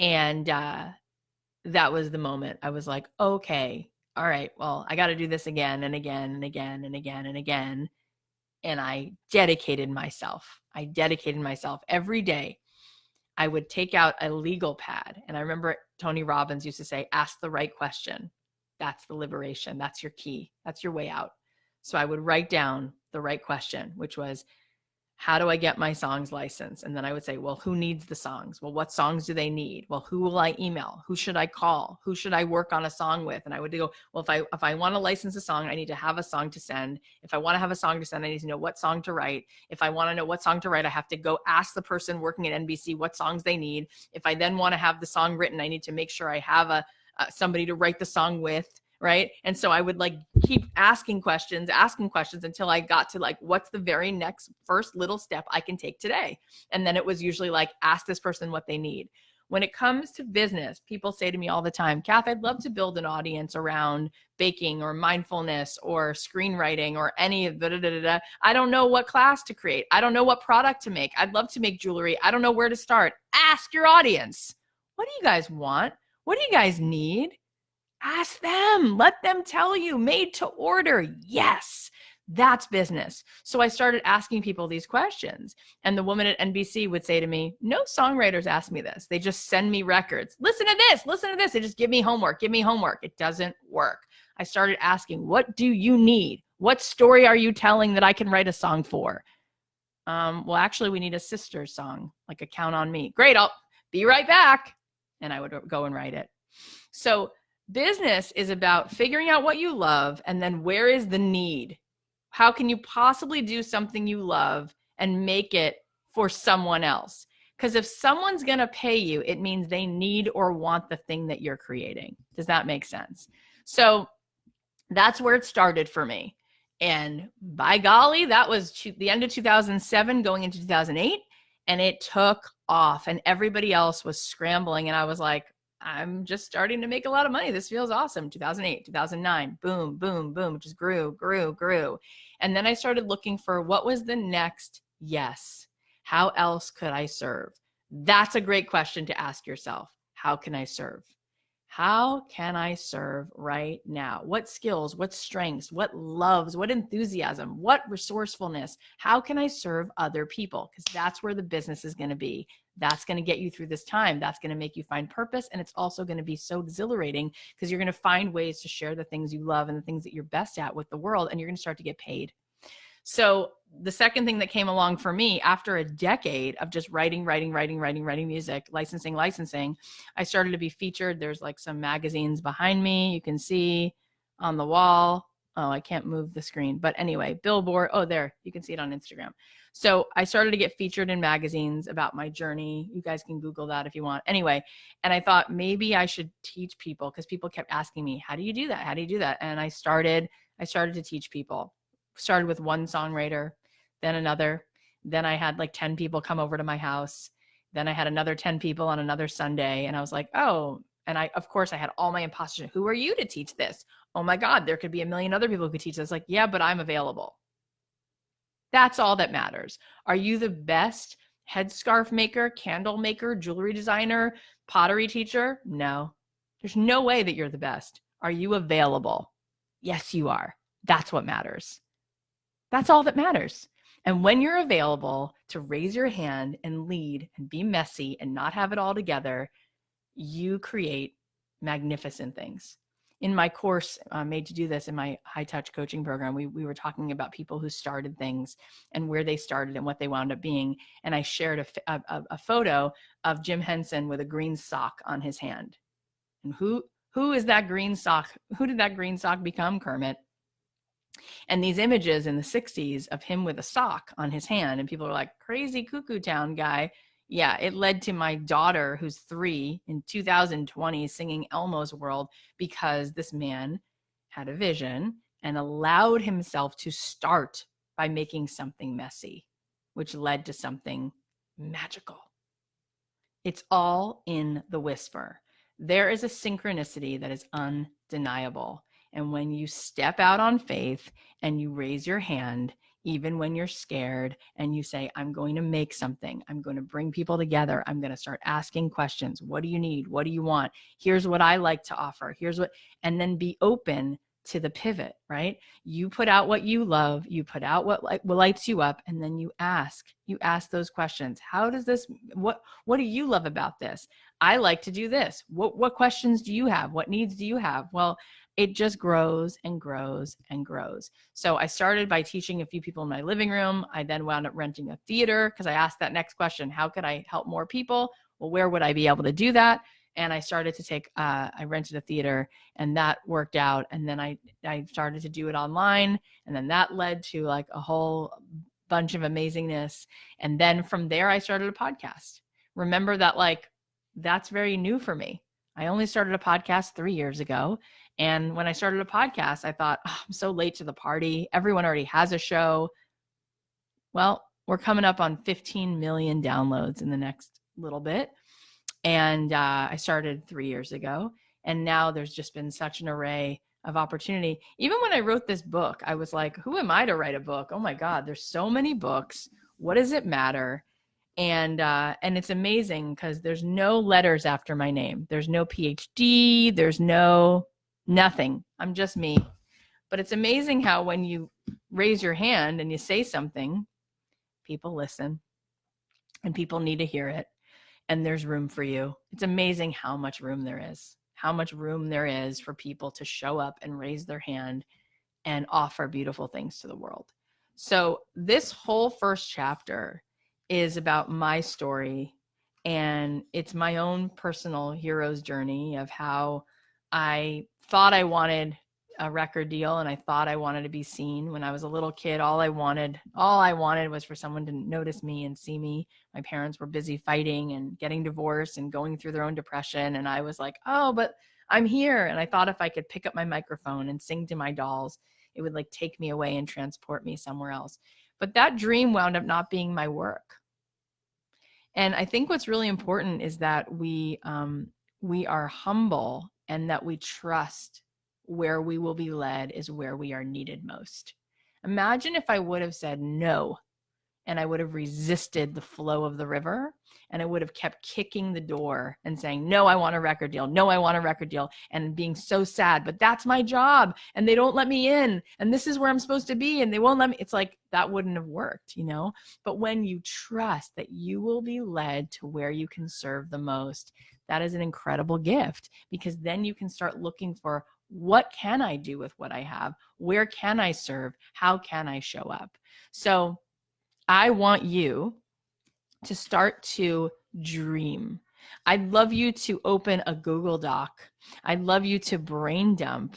And that was the moment I was like, okay, all right, well, I got to do this again and again and again and again and again. And I dedicated myself. Every day. I would take out a legal pad. And I remember Tony Robbins used to say, ask the right question. That's the liberation. That's your key. That's your way out. So I would write down the right question, which was, how do I get my songs licensed? And then I would say, well, who needs the songs? Well, what songs do they need? Well, who will I email? Who should I call? Who should I work on a song with? And I would go, well, if I want to license a song, I need to have a song to send. If I want to have a song to send, I need to know what song to write. If I want to know what song to write, I have to go ask the person working at NBC what songs they need. If I then want to have the song written, I need to make sure I have somebody to write the song with. Right. And so I would keep asking questions until I got to what's the very next first little step I can take today. And then it was usually ask this person what they need. When it comes to business, people say to me all the time, Kath, I'd love to build an audience around baking or mindfulness or screenwriting or any of the I don't know what class to create. I don't know what product to make. I'd love to make jewelry. I don't know where to start. Ask your audience. What do you guys want? What do you guys need? Ask them. Let them tell you. Made to order. Yes, that's business. So I started asking people these questions. And the woman at NBC would say to me, no songwriters ask me this. They just send me records. Listen to this. Listen to this. They just give me homework. Give me homework. It doesn't work. I started asking, what do you need? What story are you telling that I can write a song for? Well, actually, we need a sister song, like a Count on Me. Great. I'll be right back. And I would go and write it. So business is about figuring out what you love, and then where is the need? How can you possibly do something you love and make it for someone else? Because if someone's going to pay you, it means they need or want the thing that you're creating. Does that make sense? So that's where it started for me. And by golly, that was the end of 2007 going into 2008. And it took off, and everybody else was scrambling. And I was like, I'm just starting to make a lot of money. This feels awesome. 2008, 2009, boom, boom, boom. It just grew. And then I started looking for what was the next yes. How else could I serve? That's a great question to ask yourself. How can I serve? How can I serve right now? What skills, what strengths, what loves, what enthusiasm, what resourcefulness? How can I serve other people? Because that's where the business is going to be. That's going to get you through this time. That's going to make you find purpose. And it's also going to be so exhilarating because you're going to find ways to share the things you love and the things that you're best at with the world. And you're going to start to get paid. So the second thing that came along for me after a decade of just writing music, licensing, I started to be featured. There's like some magazines behind me. You can see on the wall. Oh, I can't move the screen. But anyway, Billboard. Oh, there. You can see it on Instagram. So I started to get featured in magazines about my journey. You guys can Google that if you want. Anyway, and I thought maybe I should teach people, because people kept asking me, how do you do that? How do you do that? And I started to teach people. Started with one songwriter, then another. Then I had like 10 people come over to my house. Then I had another 10 people on another Sunday. And I was like, oh, and of course I had all my imposters. Who are you to teach this? Oh my God, there could be a million other people who could teach this. Like, yeah, but I'm available. That's all that matters. Are you the best headscarf maker, candle maker, jewelry designer, pottery teacher? No, there's no way that you're the best. Are you available? Yes, you are. That's what matters. That's all that matters. And when you're available to raise your hand and lead and be messy and not have it all together, you create magnificent things. In my course, Made to Do This, in my high touch coaching program, we were talking about people who started things and where they started and what they wound up being. And I shared a photo of Jim Henson with a green sock on his hand. And who is that green sock? Who did that green sock become? Kermit. And these images in the 60s of him with a sock on his hand, and people are like, crazy cuckoo town guy. Yeah, it led to my daughter, who's 3, in 2020 singing Elmo's World, because this man had a vision and allowed himself to start by making something messy, which led to something magical. It's all in the whisper. There is a synchronicity that is undeniable. And when you step out on faith and you raise your hand, even when you're scared, and you say, I'm going to make something, I'm going to bring people together, I'm going to start asking questions. What do you need? What do you want? Here's what I like to offer. And then be open to the pivot, right? You put out what you love, you put out what lights you up, and then you ask those questions. How does this, what do you love about this? I like to do this. What questions do you have? What needs do you have? Well, it just grows and grows and grows. So I started by teaching a few people in my living room. I then wound up renting a theater because I asked that next question, how could I help more people? Well, where would I be able to do that? And I started to I rented a theater, and that worked out. And then I started to do it online. And then that led to like a whole bunch of amazingness. And then from there, I started a podcast. Remember that, like, that's very new for me. I only started a podcast 3 years ago. And when I started a podcast, I thought, oh, I'm so late to the party. Everyone already has a show. Well, we're coming up on 15 million downloads in the next little bit. And I started 3 years ago. And now there's just been such an array of opportunity. Even when I wrote this book, I was like, who am I to write a book? Oh my God, there's so many books. What does it matter? And it's amazing because there's no letters after my name. There's no PhD. There's nothing. I'm just me. But it's amazing how when you raise your hand and you say something, people listen and people need to hear it. And there's room for you. It's amazing how much room there is for people to show up and raise their hand and offer beautiful things to the world. So this whole first chapter is about my story, and it's my own personal hero's journey of how I thought I wanted a record deal, and I thought I wanted to be seen. When I was a little kid, all I wanted was for someone to notice me and see me. My parents were busy fighting and getting divorced and going through their own depression, and I was like, oh, but I'm here. And I thought if I could pick up my microphone and sing to my dolls, it would like take me away and transport me somewhere else. But that dream wound up not being my work. And I think what's really important is that we are humble, and that we trust where we will be led is where we are needed most. Imagine if I would have said no, and I would have resisted the flow of the river, and I would have kept kicking the door and saying, no, I want a record deal. No, I want a record deal. And being so sad, but that's my job and they don't let me in. And this is where I'm supposed to be and they won't let me. It's like, that wouldn't have worked, you know? But when you trust that you will be led to where you can serve the most, that is an incredible gift, because then you can start looking for what can I do with what I have? Where can I serve? How can I show up? So I want you to start to dream. I'd love you to open a Google Doc. I'd love you to brain dump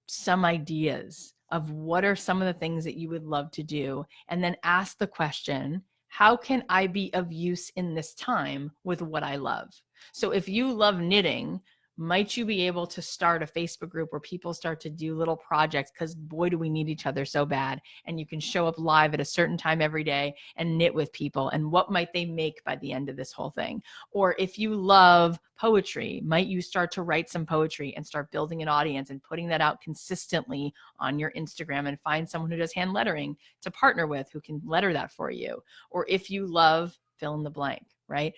some ideas of what are some of the things that you would love to do, and then ask the question, how can I be of use in this time with what I love? So if you love knitting, might you be able to start a Facebook group where people start to do little projects, because boy, do we need each other so bad. And you can show up live at a certain time every day and knit with people. And what might they make by the end of this whole thing? Or if you love poetry, might you start to write some poetry and start building an audience and putting that out consistently on your Instagram, and find someone who does hand lettering to partner with who can letter that for you? Or if you love fill in the blank, right?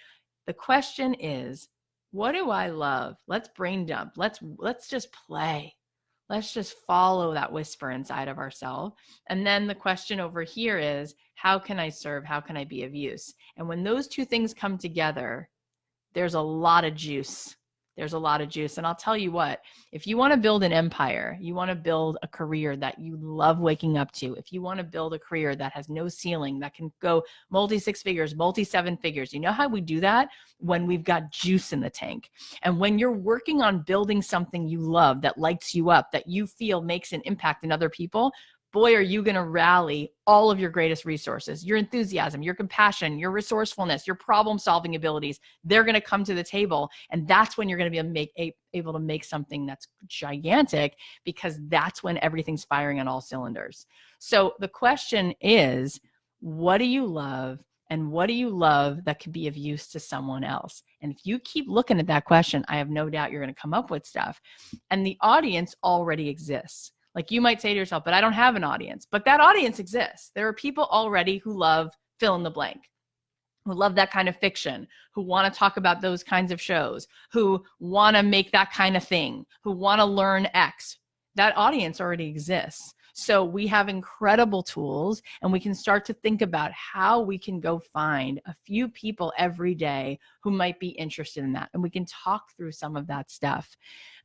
The question is, what do I love? Let's brain dump. Let's just play. Let's just follow that whisper inside of ourselves. And then the question over here is, how can I serve? How can I be of use? And when those two things come together, there's a lot of juice. There's a lot of juice. And I'll tell you what, if you want to build an empire, you want to build a career that you love waking up to, if you want to build a career that has no ceiling, that can go multi 6 figures, multi 7 figures, you know how we do that? When we've got juice in the tank. And when you're working on building something you love, that lights you up, that you feel makes an impact in other people, boy, are you going to rally all of your greatest resources, your enthusiasm, your compassion, your resourcefulness, your problem-solving abilities. They're going to come to the table. And that's when you're going to be able to make something that's gigantic, because that's when everything's firing on all cylinders. So the question is, what do you love? And what do you love that could be of use to someone else? And if you keep looking at that question, I have no doubt you're going to come up with stuff. And the audience already exists. Like you might say to yourself, but I don't have an audience. But that audience exists. There are people already who love fill in the blank, who love that kind of fiction, who want to talk about those kinds of shows, who want to make that kind of thing, who want to learn X. That audience already exists. So we have incredible tools, and we can start to think about how we can go find a few people every day who might be interested in that. And we can talk through some of that stuff.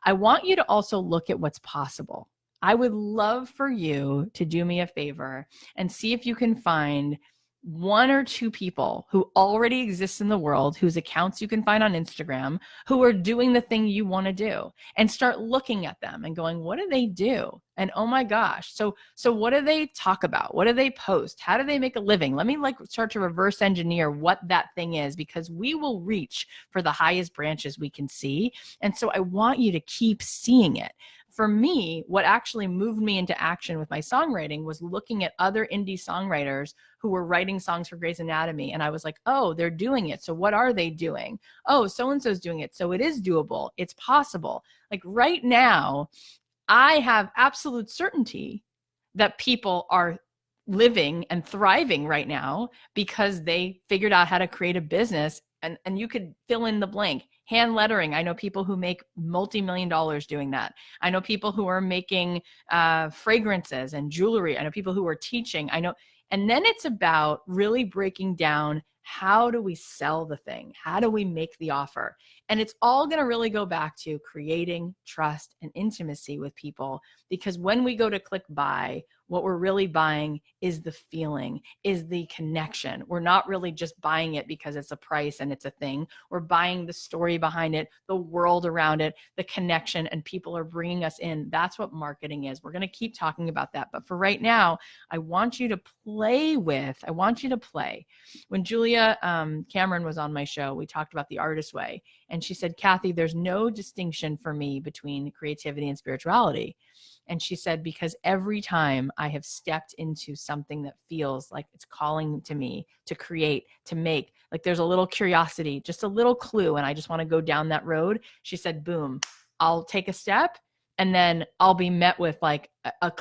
I want you to also look at what's possible. I would love for you to do me a favor and see if you can find 1 or 2 people who already exist in the world, whose accounts you can find on Instagram, who are doing the thing you want to do, and start looking at them and going, what do they do? And oh my gosh. So what do they talk about? What do they post? How do they make a living? Let me start to reverse engineer what that thing is, because we will reach for the highest branches we can see. And so I want you to keep seeing it. For me, what actually moved me into action with my songwriting was looking at other indie songwriters who were writing songs for Grey's Anatomy. And I was like, oh, they're doing it. So what are they doing? Oh, so-and-so's doing it. So it is doable. It's possible. Like right now, I have absolute certainty that people are living and thriving right now because they figured out how to create a business. And you could fill in the blank. Hand lettering. I know people who make multi-million dollars doing that. I know people who are making fragrances and jewelry. I know people who are teaching. And then it's about really breaking down, how do we sell the thing? How do we make the offer? And it's all going to really go back to creating trust and intimacy with people, because when we go to click buy, what we're really buying is the feeling, is the connection. We're not really just buying it because it's a price and it's a thing. We're buying the story behind it, the world around it, the connection, and people are bringing us in. That's what marketing is. We're going to keep talking about that. But for right now, I want you to play. When Julia Cameron was on my show, we talked about the artist way. And she said, Kathy, there's no distinction for me between creativity and spirituality. And she said, because every time I have stepped into something that feels like it's calling to me to create, to make, like there's a little curiosity, just a little clue, and I just want to go down that road. She said, boom, I'll take a step, and then I'll be met with like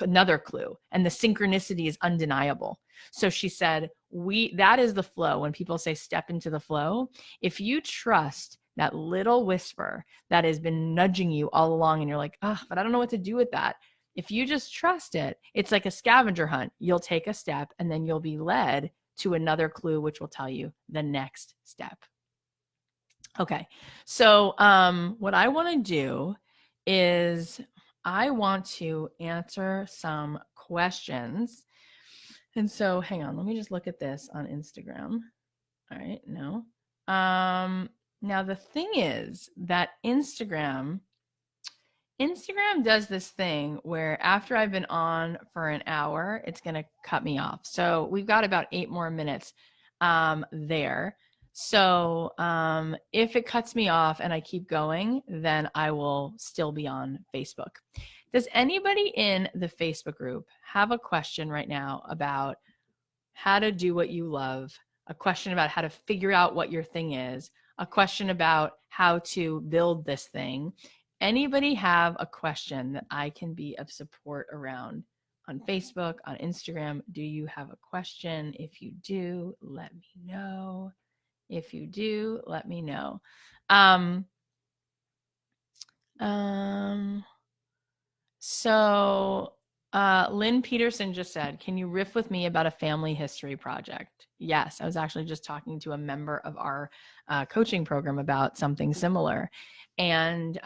another clue. And the synchronicity is undeniable. So she said, that is the flow. When people say step into the flow, if you trust that little whisper that has been nudging you all along, and you're like, oh, but I don't know what to do with that. If you just trust it, it's like a scavenger hunt. You'll take a step, and then you'll be led to another clue, which will tell you the next step. Okay. So what I want to do is I want to answer some questions. And so hang on, let me just look at this on Instagram. All right, no. Now the thing is that Instagram does this thing where after I've been on for an hour, it's going to cut me off. So we've got about 8 more minutes there. So if it cuts me off and I keep going, then I will still be on Facebook. Does anybody in the Facebook group have a question right now about how to do what you love, a question about how to figure out what your thing is, a question about how to build this thing? Anybody have a question that I can be of support around on Facebook, on Instagram? Do you have a question? If you do, let me know. If you do, let me know. So Lynn Peterson just said, can you riff with me about a family history project? Yes, I was actually just talking to a member of our coaching program about something similar. And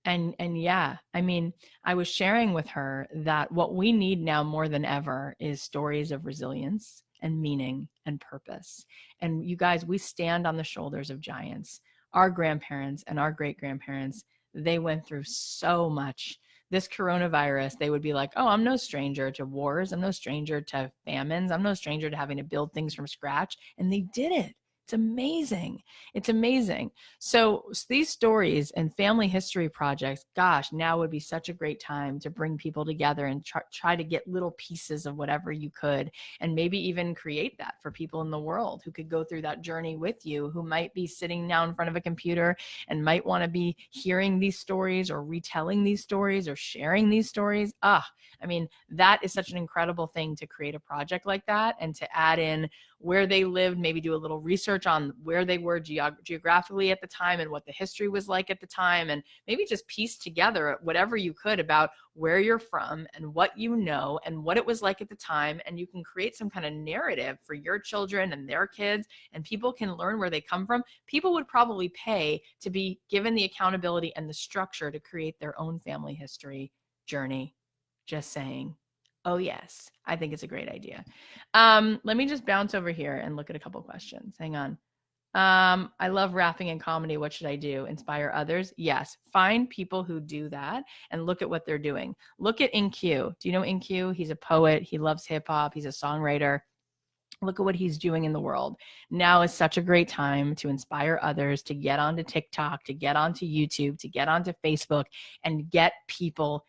yeah, I mean, I was sharing with her that what we need now more than ever is stories of resilience and meaning and purpose. And you guys, we stand on the shoulders of giants. Our grandparents and our great-grandparents, they went through so much. This coronavirus, they would be like, oh, I'm no stranger to wars. I'm no stranger to famines. I'm no stranger to having to build things from scratch. And they did it. It's amazing. It's amazing. So these stories and family history projects, gosh, now would be such a great time to bring people together and try to get little pieces of whatever you could, and maybe even create that for people in the world who could go through that journey with you, who might be sitting now in front of a computer and might want to be hearing these stories or retelling these stories or sharing these stories. I mean, that is such an incredible thing to create a project like that and to add in where they lived, maybe do a little research on where they were geographically at the time and what the history was like at the time, and maybe just piece together whatever you could about where you're from and what you know and what it was like at the time. And you can create some kind of narrative for your children and their kids, and people can learn where they come from. People would probably pay to be given the accountability and the structure to create their own family history journey. Just saying. Oh, yes, I think it's a great idea. Let me just bounce over here and look at a couple questions. Hang on. I love rapping and comedy. What should I do? Inspire others? Yes. Find people who do that and look at what they're doing. Look at InQ. Do you know InQ? He's a poet. He loves hip hop. He's a songwriter. Look at what he's doing in the world. Now is such a great time to inspire others, to get onto TikTok, to get onto YouTube, to get onto Facebook, and get people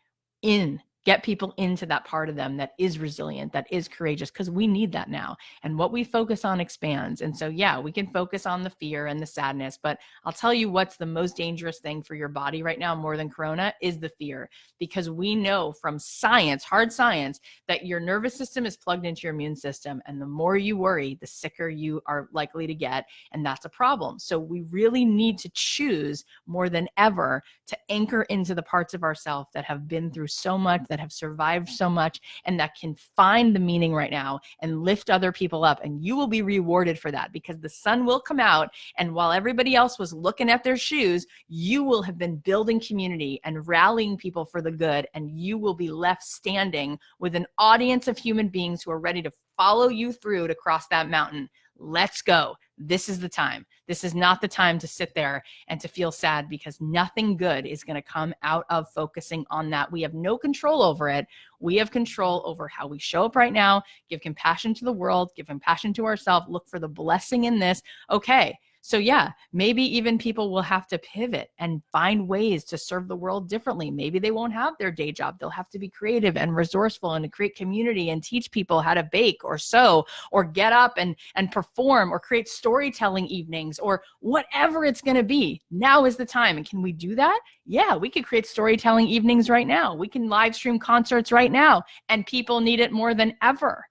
into that part of them that is resilient, that is courageous, because we need that now. And what we focus on expands. And so, yeah, we can focus on the fear and the sadness, but I'll tell you what's the most dangerous thing for your body right now, more than Corona, is the fear. Because we know from science, hard science, that your nervous system is plugged into your immune system. And the more you worry, the sicker you are likely to get. And that's a problem. So we really need to choose more than ever to anchor into the parts of ourselves that have been through so much, that have survived so much, and that can find the meaning right now and lift other people up. And you will be rewarded for that, because the sun will come out, and while everybody else was looking at their shoes, you will have been building community and rallying people for the good, and you will be left standing with an audience of human beings who are ready to follow you through to cross that mountain. Let's go. This is the time. This is not the time to sit there and to feel sad, because nothing good is going to come out of focusing on that. We have no control over it. We have control over how we show up right now. Give compassion to the world, give compassion to ourselves, look for the blessing in this. Okay. So yeah, maybe even people will have to pivot and find ways to serve the world differently. Maybe they won't have their day job. They'll have to be creative and resourceful and to create community and teach people how to bake or sew or get up and perform or create storytelling evenings or whatever it's going to be. Now is the time. And can we do that? Yeah, we could create storytelling evenings right now. We can live stream concerts right now, and people need it more than ever.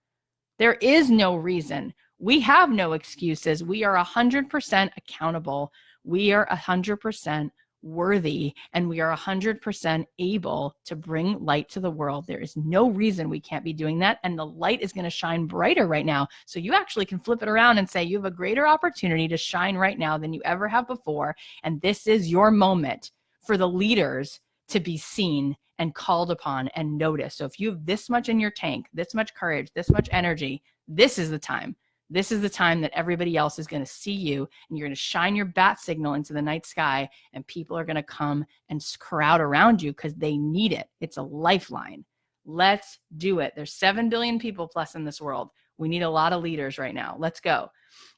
There is no reason. We have no excuses. We are 100% accountable. We are 100% worthy, and we are 100% able to bring light to the world. There is no reason we can't be doing that. And the light is going to shine brighter right now. So you actually can flip it around and say you have a greater opportunity to shine right now than you ever have before. And this is your moment for the leaders to be seen and called upon and noticed. So if you have this much in your tank, this much courage, this much energy, this is the time. This is the time that everybody else is going to see you, and you're going to shine your bat signal into the night sky, and people are going to come and crowd around you because they need it. It's a lifeline. Let's do it. There's 7 billion people plus in this world. We need a lot of leaders right now. Let's go.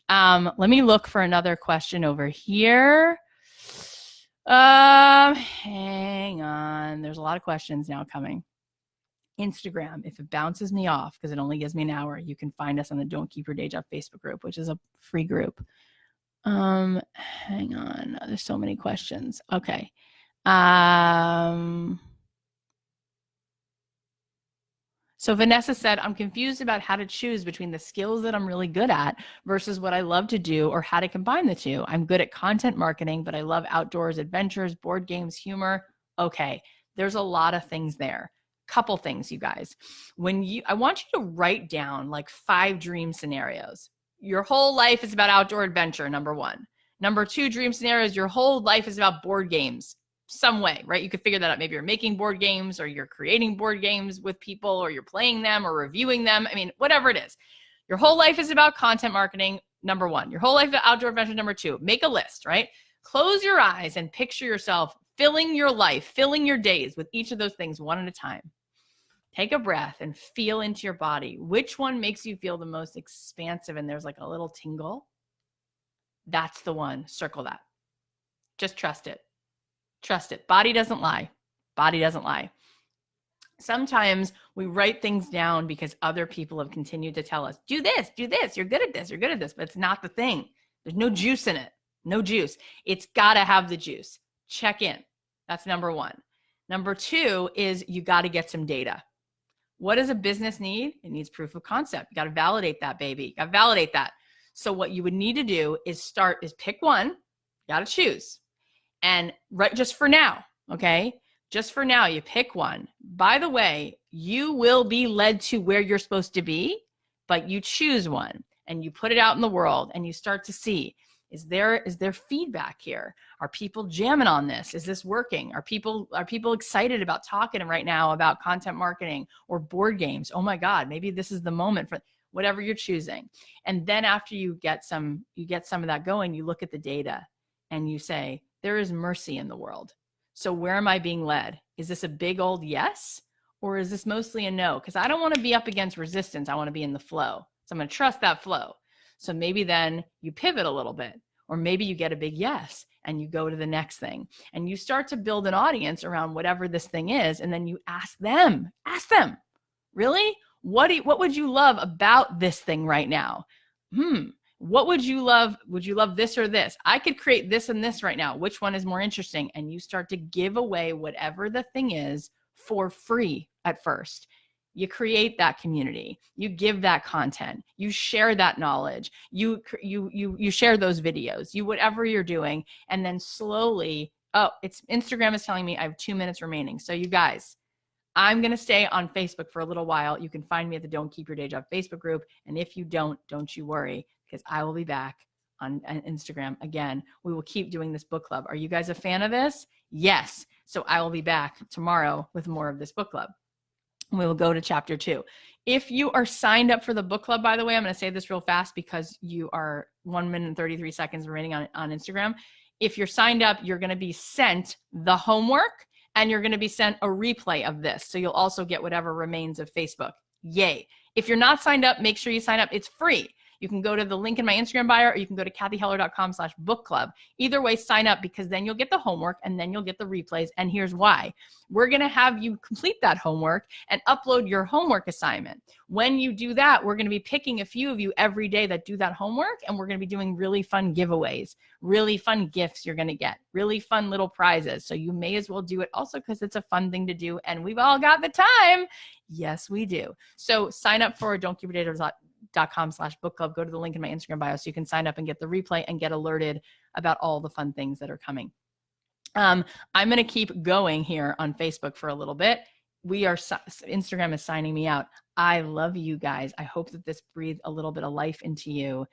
Let me look for another question over here. Hang on. There's a lot of questions now coming. Instagram, if it bounces me off, because it only gives me an hour, you can find us on the Don't Keep Your Day Job Facebook group, which is a free group. Hang on. There's so many questions. Okay. So Vanessa said, I'm confused about how to choose between the skills that I'm really good at versus what I love to do, or how to combine the two. I'm good at content marketing, but I love outdoors, adventures, board games, humor. Okay. There's a lot of things there. Couple things, you guys. I want you to write down like 5 dream scenarios. Your whole life is about outdoor adventure, number 1. Number 2 dream scenarios, your whole life is about board games some way, right? You could figure that out. Maybe you're making board games, or you're creating board games with people, or you're playing them or reviewing them. I mean, whatever it is. Your whole life is about content marketing, number 1. Your whole life is outdoor adventure, number 2. Make a list, right? Close your eyes and picture yourself filling your life, filling your days with each of those things one at a time. Take a breath and feel into your body. Which one makes you feel the most expansive and there's like a little tingle? That's the one. Circle that. Just trust it. Trust it. Body doesn't lie. Body doesn't lie. Sometimes we write things down because other people have continued to tell us, do this, you're good at this, you're good at this, but it's not the thing. There's no juice in it. No juice. It's got to have the juice. Check in. That's number 1. Number 2 is you got to get some data. What does a business need? It needs proof of concept. You got to validate that, baby. You got to validate that. So what you would need to do is pick one. You got to choose. And right, just for now, okay? Just for now, you pick one. By the way, you will be led to where you're supposed to be, but you choose one and you put it out in the world and you start to see, is there feedback here? Are people jamming on this? Is this working? Are people excited about talking right now about content marketing or board games? Oh my God, maybe this is the moment for whatever you're choosing. And then after you get some of that going, you look at the data and you say, there is mercy in the world. So where am I being led? Is this a big old yes? Or is this mostly a no? Because I don't want to be up against resistance. I want to be in the flow. So I'm going to trust that flow. So maybe then you pivot a little bit, or maybe you get a big yes and you go to the next thing and you start to build an audience around whatever this thing is. And then you ask them, really? What would you love about this thing right now? What would you love? Would you love this or this? I could create this and this right now. Which one is more interesting? And you start to give away whatever the thing is for free at first. You create that community, you give that content, you share that knowledge, you share those videos, you whatever you're doing, and then slowly, Instagram is telling me I have 2 minutes remaining. So you guys, I'm going to stay on Facebook for a little while. You can find me at the Don't Keep Your Day Job Facebook group. And if you don't you worry, because I will be back on Instagram again. We will keep doing this book club. Are you guys a fan of this? Yes. So I will be back tomorrow with more of this book club. We will go to chapter 2. If you are signed up for the book club, by the way, I'm going to say this real fast because you are 1 minute and 33 seconds remaining on Instagram. If you're signed up, you're going to be sent the homework and you're going to be sent a replay of this. So you'll also get whatever remains of Facebook. Yay. If you're not signed up, make sure you sign up. It's free. You can go to the link in my Instagram bio, or you can go to kathyheller.com/book club. Either way, sign up, because then you'll get the homework and then you'll get the replays. And here's why. We're going to have you complete that homework and upload your homework assignment. When you do that, we're going to be picking a few of you every day that do that homework. And we're going to be doing really fun giveaways, really fun gifts you're going to get, really fun little prizes. So you may as well do it also because it's a fun thing to do. And we've all got the time. Yes, we do. So sign up for don'tkeepyourday.com/book club. Go to the link in my Instagram bio so you can sign up and get the replay and get alerted about all the fun things that are coming. I'm going to keep going here on Facebook for a little bit. Instagram is signing me out. I love you guys. I hope that this breathed a little bit of life into you.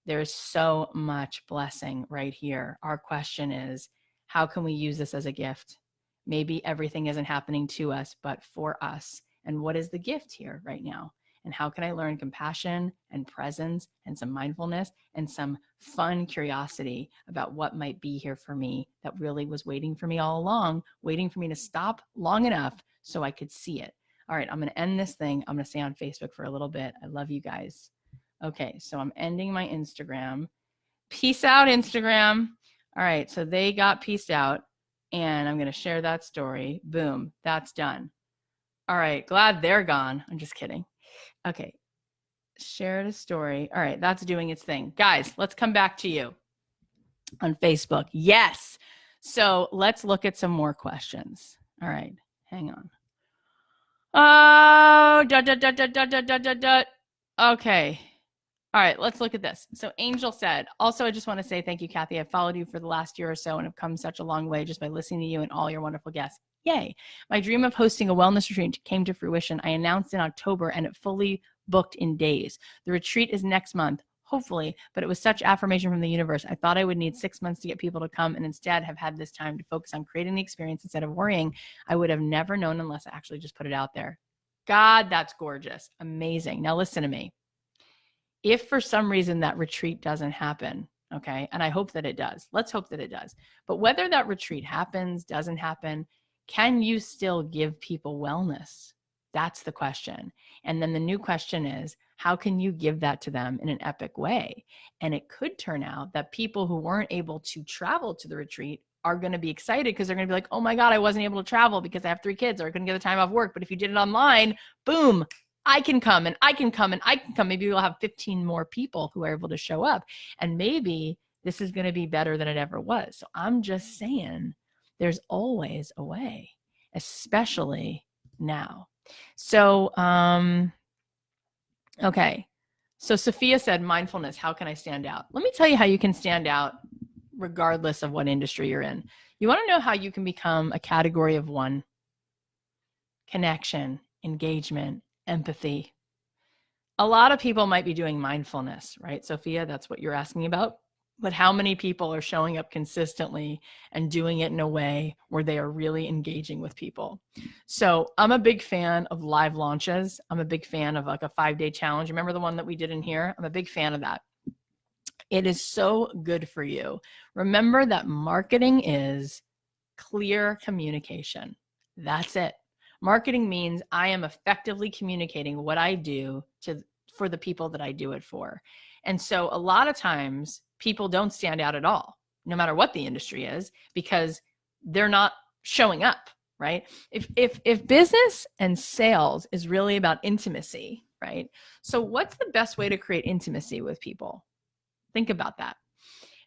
There's so much blessing right here. Our question is, how can we use this as a gift? Maybe everything isn't happening to us, but for us. And what is the gift here right now? And how can I learn compassion and presence and some mindfulness and some fun curiosity about what might be here for me that really was waiting for me all along, waiting for me to stop long enough so I could see it. All right, I'm going to end this thing. I'm going to stay on Facebook for a little bit. I love you guys. Okay, so I'm ending my Instagram. Peace out, Instagram. All right, so they got peaced out, and I'm going to share that story. Boom, that's done. All right, glad they're gone. I'm just kidding. Okay, shared a story. All right, that's doing its thing. Guys, let's come back to you on Facebook. Yes. So let's look at some more questions. All right, hang on. Oh, okay. All right, let's look at this. So Angel said, also, I just want to say thank you, Kathy. I've followed you for the last year or so and have come such a long way just by listening to you and all your wonderful guests. Yay. My dream of hosting a wellness retreat came to fruition. I announced in October and it fully booked in days. The retreat is next month, hopefully, but it was such affirmation from the universe. I thought I would need 6 months to get people to come and instead have had this time to focus on creating the experience instead of worrying. I would have never known unless I actually just put it out there. God, that's gorgeous. Amazing. Now listen to me. If for some reason that retreat doesn't happen, okay, and I hope that it does, let's hope that it does. But whether that retreat happens, doesn't happen, can you still give people wellness? That's the question. And then the new question is, how can you give that to them in an epic way? And it could turn out that people who weren't able to travel to the retreat are going to be excited because they're going to be like, oh my God, I wasn't able to travel because I have 3 kids or I couldn't get the time off work. But if you did it online, boom, I can come and I can come and I can come. Maybe we'll have 15 more people who are able to show up. And maybe this is going to be better than it ever was. So I'm just saying there's always a way, especially now. So, okay. So Sophia said, mindfulness, how can I stand out? Let me tell you how you can stand out regardless of what industry you're in. You want to know how you can become a category of one? Connection, engagement, empathy. A lot of people might be doing mindfulness, right, Sophia? That's what you're asking about. But how many people are showing up consistently and doing it in a way where they are really engaging with people? So I'm a big fan of live launches. I'm a big fan of like a 5-day challenge. Remember the one that we did in here? I'm a big fan of that. It is so good for you. Remember that marketing is clear communication. That's it. Marketing means I am effectively communicating what I do for the people that I do it for. And so a lot of times people don't stand out at all, no matter what the industry is, because they're not showing up, right? If business and sales is really about intimacy, right? So what's the best way to create intimacy with people? Think about that.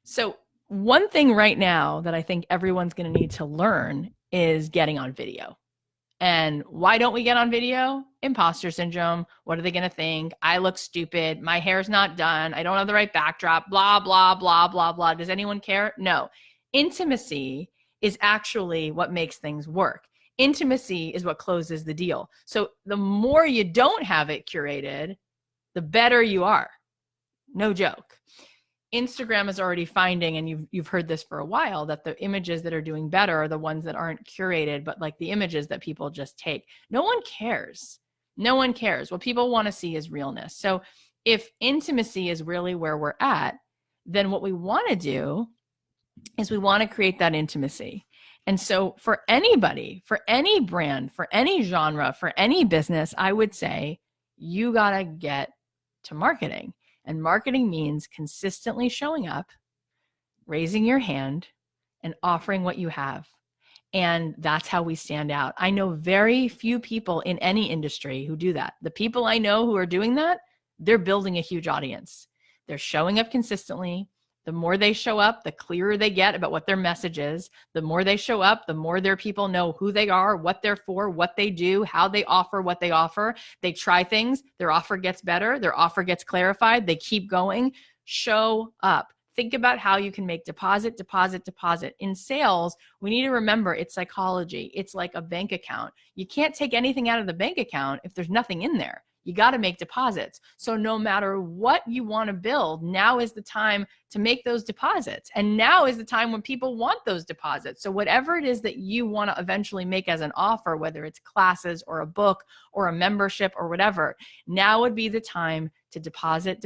So one thing right now that I think everyone's going to need to learn is getting on video. And why don't we get on video? Imposter syndrome. What are they going to think? I look stupid. My hair's not done. I don't have the right backdrop. Blah, blah, blah, blah, blah. Does anyone care? No. Intimacy is actually what makes things work. Intimacy is what closes the deal. So the more you don't have it curated, the better you are. No joke. Instagram is already finding, and you've heard this for a while, that the images that are doing better are the ones that aren't curated, but like the images that people just take. No one cares. No one cares. What people want to see is realness. So if intimacy is really where we're at, then what we want to do is we want to create that intimacy. And so for anybody, for any brand, for any genre, for any business, I would say you got to get to marketing. And marketing means consistently showing up, raising your hand, and offering what you have. And that's how we stand out. I know very few people in any industry who do that. The people I know who are doing that, they're building a huge audience. They're showing up consistently. The more they show up, the clearer they get about what their message is. The more they show up, the more their people know who they are, what they're for, what they do, how they offer what they offer. They try things. Their offer gets better. Their offer gets clarified. They keep going. Show up. Think about how you can make deposit, deposit, deposit. In sales, we need to remember it's psychology. It's like a bank account. You can't take anything out of the bank account if there's nothing in there. You got to make deposits. So no matter what you want to build, now is the time to make those deposits. And now is the time when people want those deposits. So whatever it is that you want to eventually make as an offer, whether it's classes or a book or a membership or whatever, now would be the time to deposit.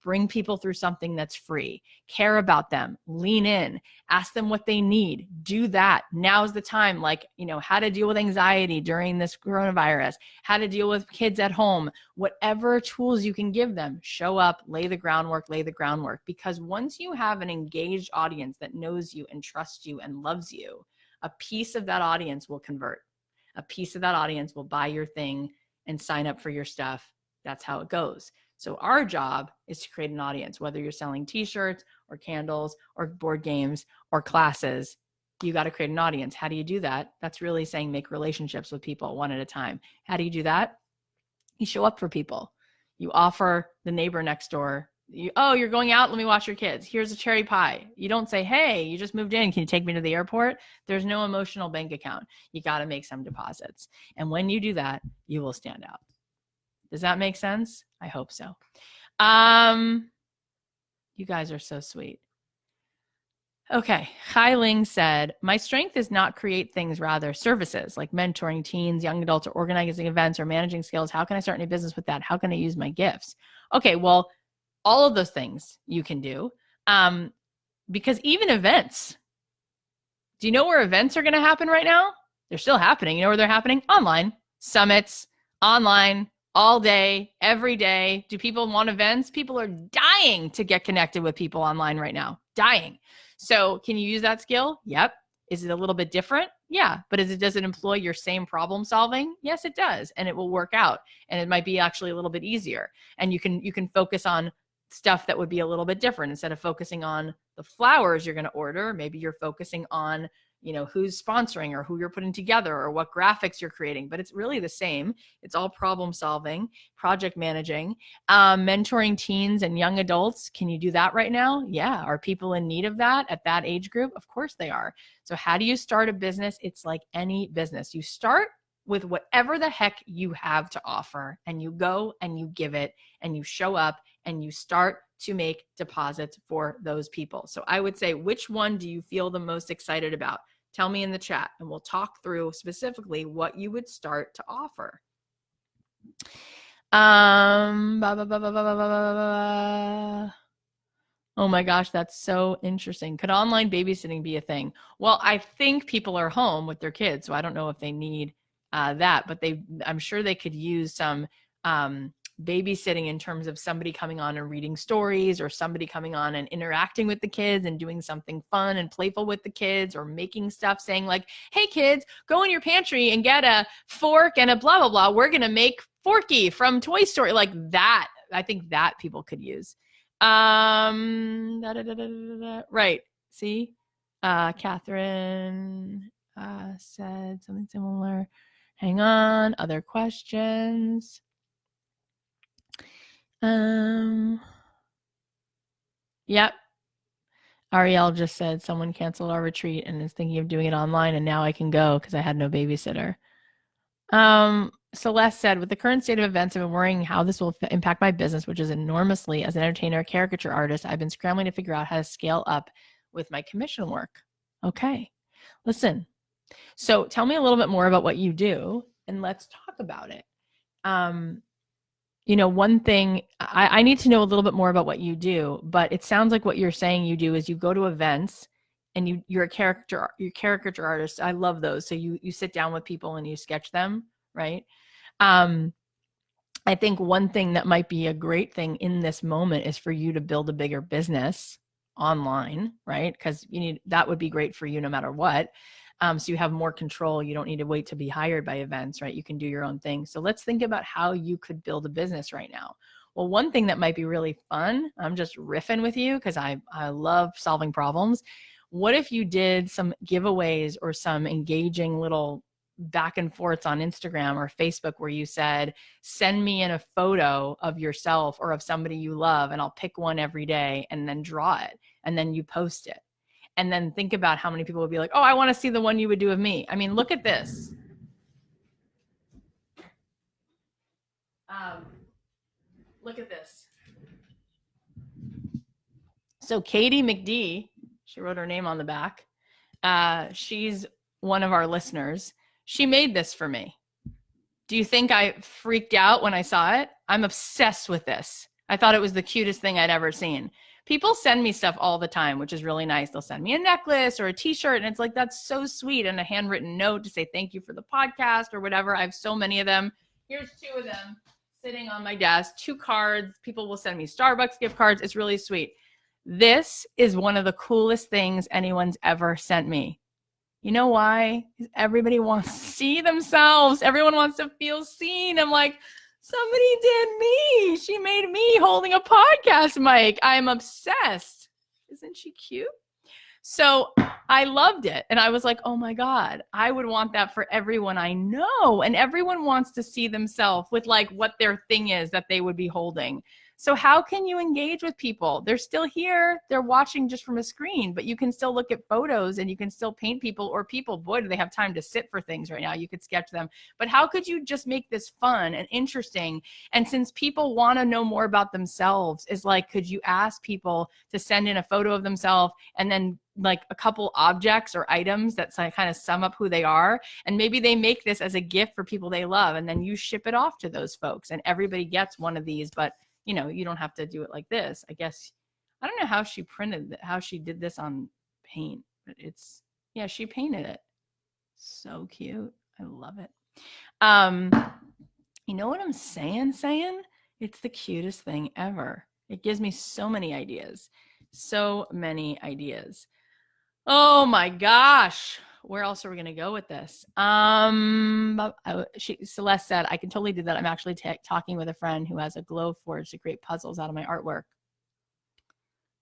Bring people through something that's free. Care about them. Lean in. Ask them what they need. Do that. Now's the time. Like, how to deal with anxiety during this coronavirus, how to deal with kids at home, whatever tools you can give them, show up, lay the groundwork. Because once you have an engaged audience that knows you and trusts you and loves you, a piece of that audience will convert. A piece of that audience will buy your thing and sign up for your stuff. That's how it goes. So our job is to create an audience, whether you're selling t-shirts or candles or board games or classes, you got to create an audience. How do you do that? That's really saying make relationships with people one at a time. How do you do that? You show up for people. You offer the neighbor next door, you're going out, let me watch your kids. Here's a cherry pie. You don't say, hey, you just moved in, can you take me to the airport? There's no emotional bank account. You got to make some deposits. And when you do that, you will stand out. Does that make sense? I hope so. You guys are so sweet. Okay. Hai Ling said, my strength is not create things, rather services like mentoring teens, young adults, or organizing events or managing skills. How can I start any business with that? How can I use my gifts? Okay. Well, all of those things you can do. Because even events, do you know where events are going to happen right now? They're still happening. You know where they're happening? Online. Summits, online, all day, every day. Do people want events? People are dying to get connected with people online right now. Dying. So can you use that skill? Yep. Is it a little bit different? Yeah. But does it employ your same problem solving? Yes, it does. And it will work out. And it might be actually a little bit easier. And you can focus on stuff that would be a little bit different. Instead of focusing on the flowers you're going to order, maybe you're focusing on, who's sponsoring or who you're putting together or what graphics you're creating, but it's really the same. It's all problem solving, project managing, mentoring teens and young adults. Can you do that right now? Yeah. Are people in need of that at that age group? Of course they are. So how do you start a business? It's like any business. You start with whatever the heck you have to offer, and you go and you give it and you show up and you start to make deposits for those people. So I would say, which one do you feel the most excited about? Tell me in the chat and we'll talk through specifically what you would start to offer. Oh my gosh, that's so interesting. Could online babysitting be a thing? Well, I think people are home with their kids, so I don't know if they need that, but I'm sure they could use some babysitting in terms of somebody coming on and reading stories, or somebody coming on and interacting with the kids and doing something fun and playful with the kids, or making stuff, saying like, hey kids, go in your pantry and get a fork and a blah, blah, blah. We're going to make Forky from Toy Story, like that. I think that people could use. Right. See, Catherine said something similar. Hang on. Other questions. Yep. Ariel just said someone canceled our retreat and is thinking of doing it online, and now I can go because I had no babysitter. Celeste said, with the current state of events, I've been worrying how this will impact my business, which is enormously. As an entertainer, caricature artist, I've been scrambling to figure out how to scale up with my commission work. Okay. Listen. So tell me a little bit more about what you do and let's talk about it. One thing, I need to know a little bit more about what you do, but it sounds like what you're saying you do is you go to events and you're a caricature artist. I love those. So you sit down with people and you sketch them, right? I think one thing that might be a great thing in this moment is for you to build a bigger business online, right? Because that would be great for you no matter what. So you have more control. You don't need to wait to be hired by events, right? You can do your own thing. So let's think about how you could build a business right now. Well, one thing that might be really fun, I'm just riffing with you because I love solving problems. What if you did some giveaways or some engaging little back and forths on Instagram or Facebook where you said, send me in a photo of yourself or of somebody you love, and I'll pick one every day and then draw it, and then you post it. And then think about how many people would be like, oh, I want to see the one you would do of me. I mean, look at this. Look at this. So Katie McD, she wrote her name on the back. She's one of our listeners. She made this for me. Do you think I freaked out when I saw it? I'm obsessed with this. I thought it was the cutest thing I'd ever seen. People send me stuff all the time, which is really nice. They'll send me a necklace or a t-shirt, and it's like, that's so sweet, and a handwritten note to say thank you for the podcast or whatever. I have so many of them. Here's 2 of them sitting on my desk, 2 cards. People will send me Starbucks gift cards. It's really sweet. This is one of the coolest things anyone's ever sent me. You know why? Everybody wants to see themselves. Everyone wants to feel seen. I'm like, somebody did me. She made me holding a podcast mic. I'm obsessed. Isn't she cute? So I loved it. And I was like, oh my God, I would want that for everyone I know. And everyone wants to see themselves with like what their thing is that they would be holding. So how can you engage with people? They're still here. They're watching just from a screen, but you can still look at photos and you can still paint people, or people, boy, do they have time to sit for things right now. You could sketch them. But how could you just make this fun and interesting? And since people want to know more about themselves, is like, could you ask people to send in a photo of themselves and then like a couple objects or items that kind of sum up who they are? And maybe they make this as a gift for people they love, and then you ship it off to those folks and everybody gets one of these. But you know, you don't have to do it like this. I guess, I don't know how she how she did this on paint, but it's, yeah, she painted it. So cute. I love it. You know what I'm saying? It's the cutest thing ever. It gives me so many ideas. So many ideas. Oh my gosh. Where else are we going to go with this? Celeste said, I can totally do that. I'm actually talking with a friend who has a Glowforge to create puzzles out of my artwork.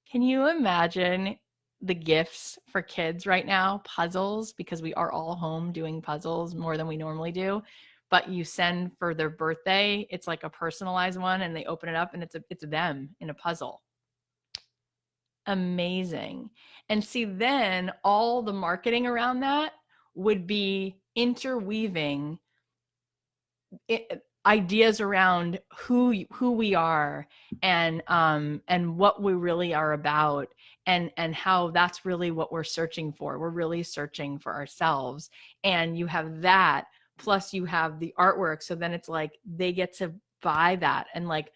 Can you imagine the gifts for kids right now? Puzzles, because we are all home doing puzzles more than we normally do. But you send for their birthday, it's like a personalized one, and they open it up and it's them in a puzzle. Amazing. And see, then all the marketing around that would be interweaving ideas around who we are and what we really are about, and how that's really what we're searching for. We're really searching for ourselves. And you have that, plus you have the artwork. So then it's like they get to buy that and like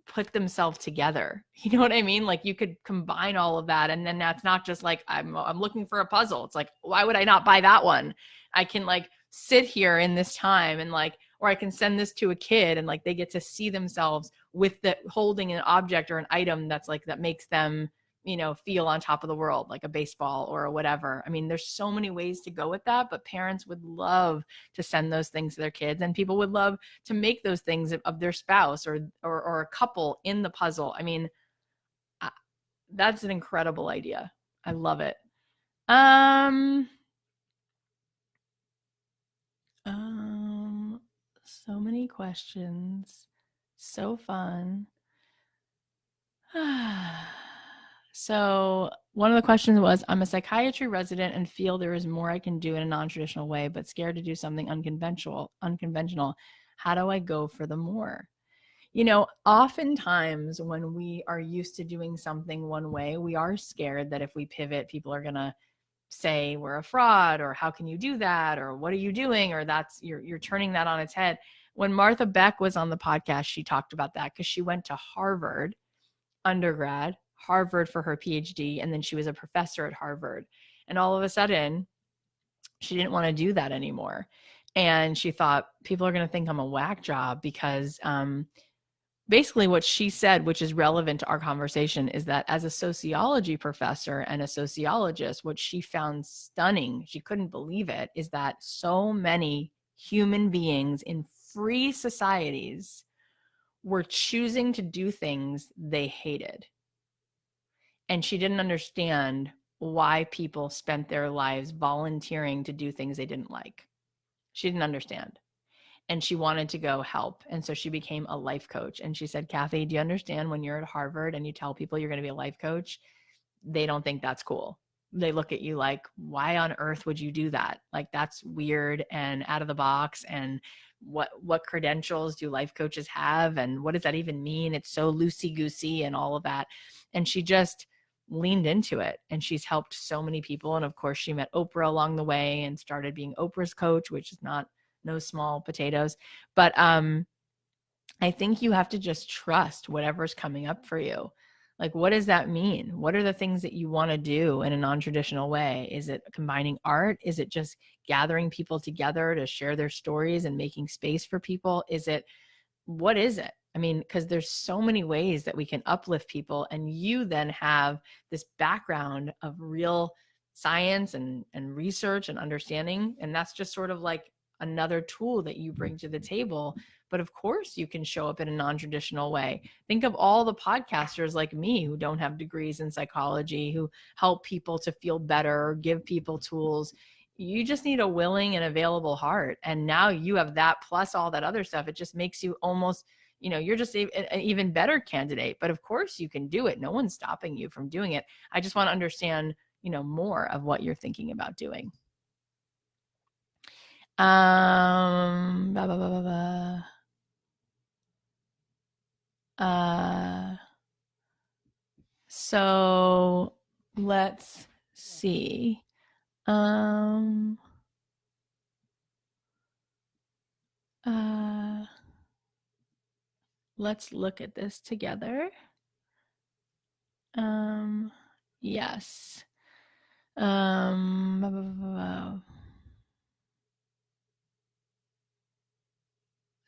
put themselves together. You know what I mean? Like you could combine all of that. And then that's not just like, I'm looking for a puzzle. It's like, why would I not buy that one? I can like sit here in this time and like, or I can send this to a kid and like they get to see themselves with the holding an object or an item that's like, that makes them, you know, feel on top of the world, like a baseball or whatever. I mean, there's so many ways to go with that, but parents would love to send those things to their kids, and people would love to make those things of their spouse or a couple in the puzzle. I mean, that's an incredible idea. I love it. So many questions. So fun. So one of the questions was, I'm a psychiatry resident and feel there is more I can do in a non-traditional way, but scared to do something unconventional. How do I go for the more? You know, oftentimes when we are used to doing something one way, we are scared that if we pivot, people are going to say we're a fraud, or how can you do that? Or what are you doing? Or that's, you're turning that on its head. When Martha Beck was on the podcast, she talked about that because she went to Harvard undergrad, Harvard for her PhD, and then she was a professor at Harvard. And all of a sudden, she didn't want to do that anymore. And she thought people are going to think I'm a whack job because basically what she said, which is relevant to our conversation, is that as a sociology professor and a sociologist, what she found stunning, she couldn't believe it, is that so many human beings in free societies were choosing to do things they hated. And she didn't understand why people spent their lives volunteering to do things they didn't like. She didn't understand. And she wanted to go help. And so she became a life coach. And she said, Kathy, do you understand when you're at Harvard and you tell people you're going to be a life coach, they don't think that's cool. They look at you like, why on earth would you do that? Like, that's weird and out of the box. And what credentials do life coaches have? And what does that even mean? It's so loosey-goosey and all of that. And she just leaned into it, and she's helped so many people. And of course, she met Oprah along the way and started being Oprah's coach, which is no small potatoes. But I think you have to just trust whatever's coming up for you. Like, what does that mean? What are the things that you want to do in a non-traditional way? Is it combining art? Is it just gathering people together to share their stories and making space for people? What is it? I mean, because there's so many ways that we can uplift people, and you then have this background of real science and research and understanding. And that's just sort of like another tool that you bring to the table. But of course, you can show up in a non-traditional way. Think of all the podcasters like me who don't have degrees in psychology, who help people to feel better, give people tools. You just need a willing and available heart. And now you have that plus all that other stuff. It just makes you almost, you're just an even better candidate. But of course you can do it. No one's stopping you from doing it. I just want to understand, more of what you're thinking about doing. So let's see. Let's look at this together. Yes.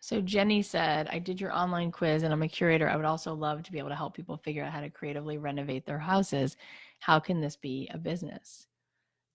So Jenny said, I did your online quiz and I'm a curator. I would also love to be able to help people figure out how to creatively renovate their houses. How can this be a business?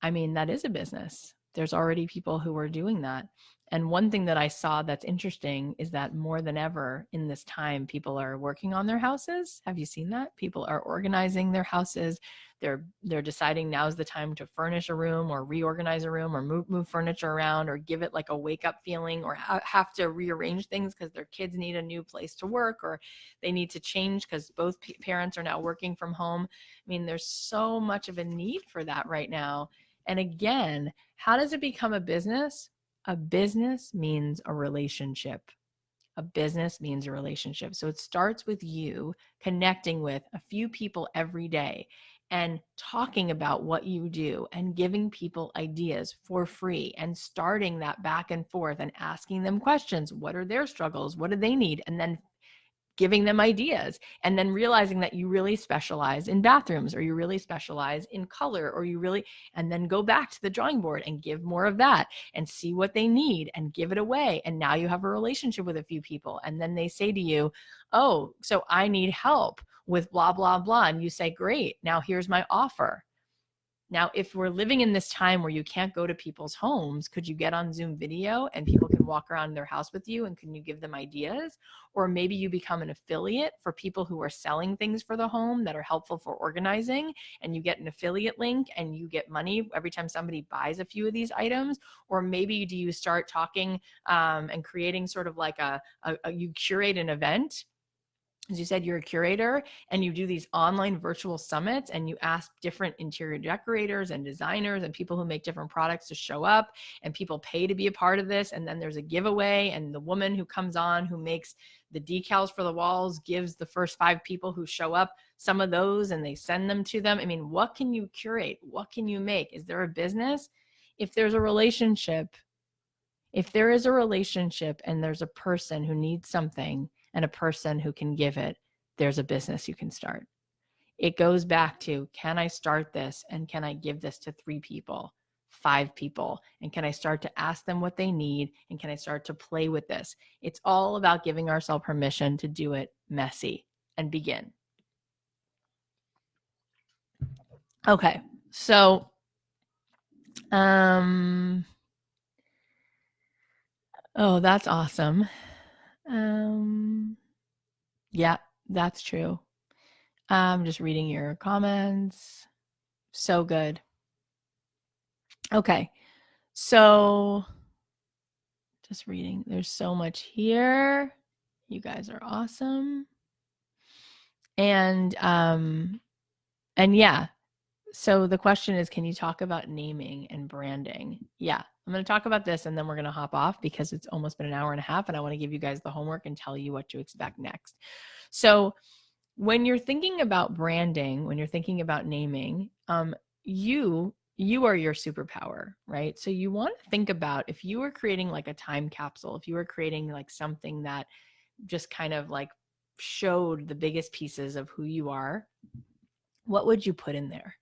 I mean, that is a business. There's already people who are doing that. And one thing that I saw that's interesting is that more than ever in this time, people are working on their houses. Have you seen that? People are organizing their houses. They're deciding now's the time to furnish a room or reorganize a room or move furniture around or give it like a wake up feeling or have to rearrange things because their kids need a new place to work or they need to change because both parents are now working from home. I mean, there's so much of a need for that right now. And again, how does it become a business? A business means a relationship. A business means a relationship. So it starts with you connecting with a few people every day and talking about what you do and giving people ideas for free and starting that back and forth and asking them questions. What are their struggles? What do they need? And then giving them ideas and then realizing that you really specialize in bathrooms or you really specialize in color or and then go back to the drawing board and give more of that and see what they need and give it away. And now you have a relationship with a few people. And then they say to you, oh, so I need help with blah, blah, blah. And you say, great, now here's my offer. Now, if we're living in this time where you can't go to people's homes, could you get on Zoom video and people can walk around their house with you and can you give them ideas? Or maybe you become an affiliate for people who are selling things for the home that are helpful for organizing and you get an affiliate link and you get money every time somebody buys a few of these items. Or maybe do you start talking and creating sort of like you curate an event. As you said, you're a curator and you do these online virtual summits and you ask different interior decorators and designers and people who make different products to show up and people pay to be a part of this. And then there's a giveaway and the woman who comes on who makes the decals for the walls gives the first 5 people who show up some of those and they send them to them. I mean, what can you curate? What can you make? Is there a business? If there is a relationship and there's a person who needs something and a person who can give it, there's a business you can start. It goes back to, can I start this and can I give this to 3 people, 5 people? And can I start to ask them what they need? And can I start to play with this? It's all about giving ourselves permission to do it messy and begin. Okay, so oh, that's awesome. Yeah, that's true. I'm just reading your comments. So good. Okay. So just reading. There's so much here. You guys are awesome. And yeah. So the question is, can you talk about naming and branding? Yeah, I'm going to talk about this and then we're going to hop off because it's almost been an hour and a half and I want to give you guys the homework and tell you what to expect next. So when you're thinking about branding, when you're thinking about naming, you are your superpower, right? So you want to think about, if you were creating like a time capsule, if you were creating like something that just kind of like showed the biggest pieces of who you are, what would you put in there?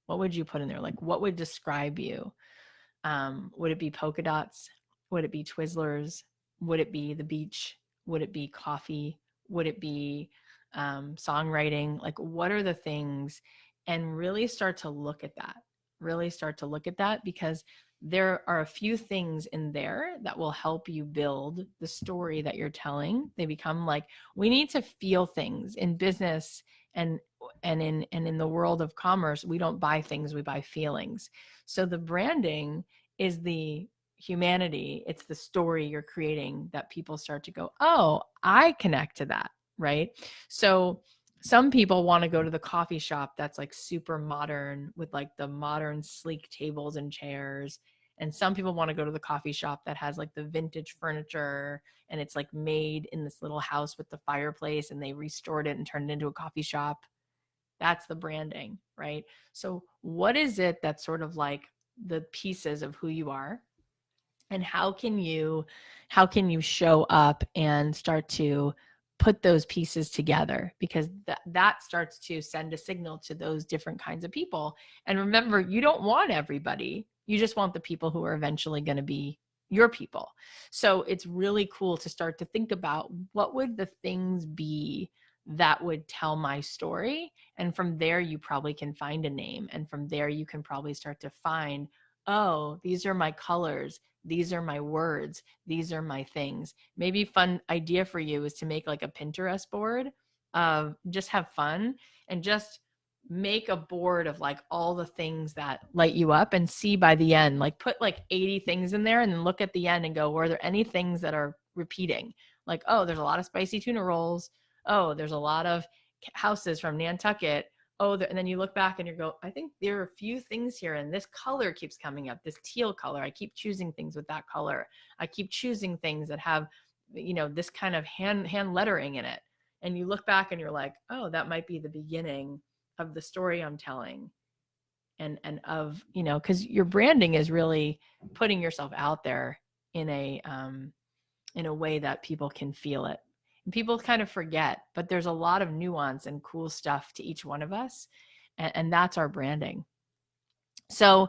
What would you put in there? Like, what would describe you? Would it be polka dots? Would it be Twizzlers? Would it be the beach? Would it be coffee? Would it be songwriting? Like, what are the things? And really start to look at that. Really start to look at that, because there are a few things in there that will help you build the story that you're telling. They become like, we need to feel things in business, and in the world of commerce. We don't buy things, we buy feelings. So the branding is the humanity, it's the story you're creating that people start to go, oh, I connect to that, right? So some people want to go to the coffee shop that's like super modern with like the modern sleek tables and chairs, and some people want to go to the coffee shop that has like the vintage furniture and it's like made in this little house with the fireplace and they restored it and turned it into a coffee shop. That's the branding, right? So what is it that's sort of like the pieces of who you are, and how can you show up and start to put those pieces together? Because that starts to send a signal to those different kinds of people. And remember, you don't want everybody, you just want the people who are eventually going to be your people. So it's really cool to start to think about, what would the things be that would tell my story? And from there, you probably can find a name. And from there, you can probably start to find, oh, these are my colors, these are my words, these are my things. Maybe fun idea for you is to make like a Pinterest board of, just have fun and just make a board of like all the things that light you up, and see by the end, like put like 80 things in there and then look at the end and go, were there any things that are repeating? Like, oh, there's a lot of spicy tuna rolls. Oh, there's a lot of houses from Nantucket. Oh, and then you look back and you go, I think there are a few things here, and this color keeps coming up, this teal color. I keep choosing things with that color. I keep choosing things that have, this kind of hand lettering in it. And you look back and you're like, oh, that might be the beginning of the story I'm telling. And of, because your branding is really putting yourself out there in a way that people can feel it. And people kind of forget, but there's a lot of nuance and cool stuff to each one of us. And that's our branding. So,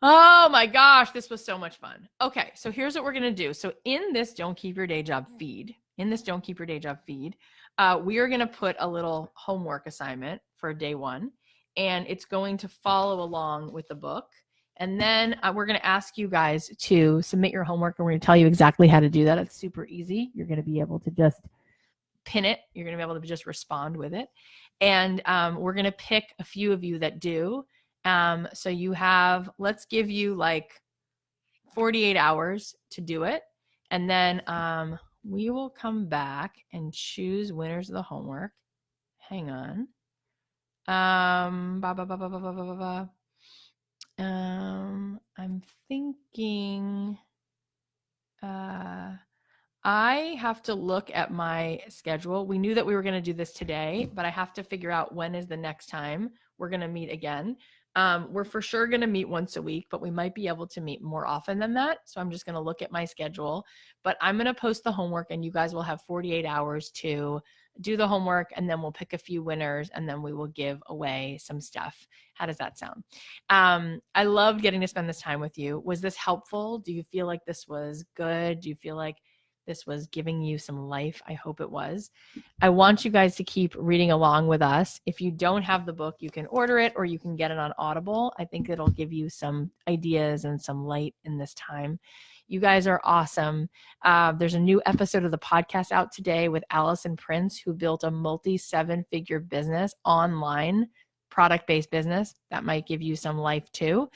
oh my gosh, this was so much fun. Okay, so here's what we're going to do. So in this Don't Keep Your Day Job feed, we are going to put a little homework assignment for day one, and it's going to follow along with the book. And then we're going to ask you guys to submit your homework, and we're going to tell you exactly how to do that. It's super easy. You're going to be able to just pin it. You're going to be able to just respond with it. And we're going to pick a few of you that do. So you have, let's give you like 48 hours to do it. And then we will come back and choose winners of the homework. Hang on. I'm thinking I have to look at my schedule. We knew that we were going to do this today, but I have to figure out when is the next time we're going to meet again. We're for sure going to meet once a week, but we might be able to meet more often than that. So I'm just going to look at my schedule, but I'm going to post the homework, and you guys will have 48 hours to do the homework, and then we'll pick a few winners, and then we will give away some stuff. How does that sound? I loved getting to spend this time with you. Was this helpful? Do you feel like this was good? Do you feel like this was giving you some life? I hope it was. I want you guys to keep reading along with us. If you don't have the book, you can order it or you can get it on Audible. I think it'll give you some ideas and some light in this time. You guys are awesome. There's a new episode of the podcast out today with Allison Prince, who built a multi-7-figure business, online product-based business. That might give you some life too.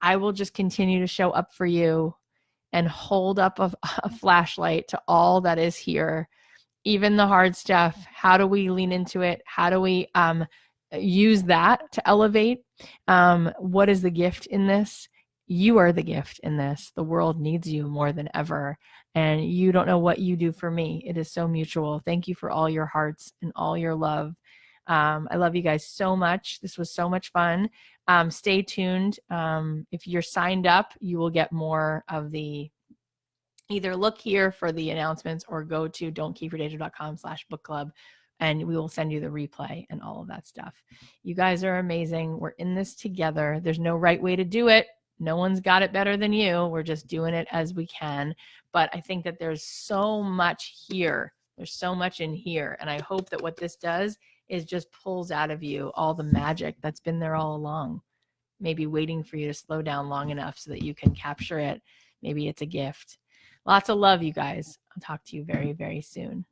I will just continue to show up for you and hold up a flashlight to all that is here, even the hard stuff. How do we lean into it? How do we use that to elevate? What is the gift in this? You are the gift in this. The world needs you more than ever. And you don't know what you do for me. It is so mutual. Thank you for all your hearts and all your love. I love you guys so much. This was so much fun. Stay tuned. If you're signed up, you will get more of the, either look here for the announcements or go to don'tkeepyourdaydream.com/book club, and we will send you the replay and all of that stuff. You guys are amazing. We're in this together. There's no right way to do it. No one's got it better than you. We're just doing it as we can. But I think that there's so much here. There's so much in here. And I hope that what this does is just pulls out of you all the magic that's been there all along. Maybe waiting for you to slow down long enough so that you can capture it. Maybe it's a gift. Lots of love, you guys. I'll talk to you very, very soon.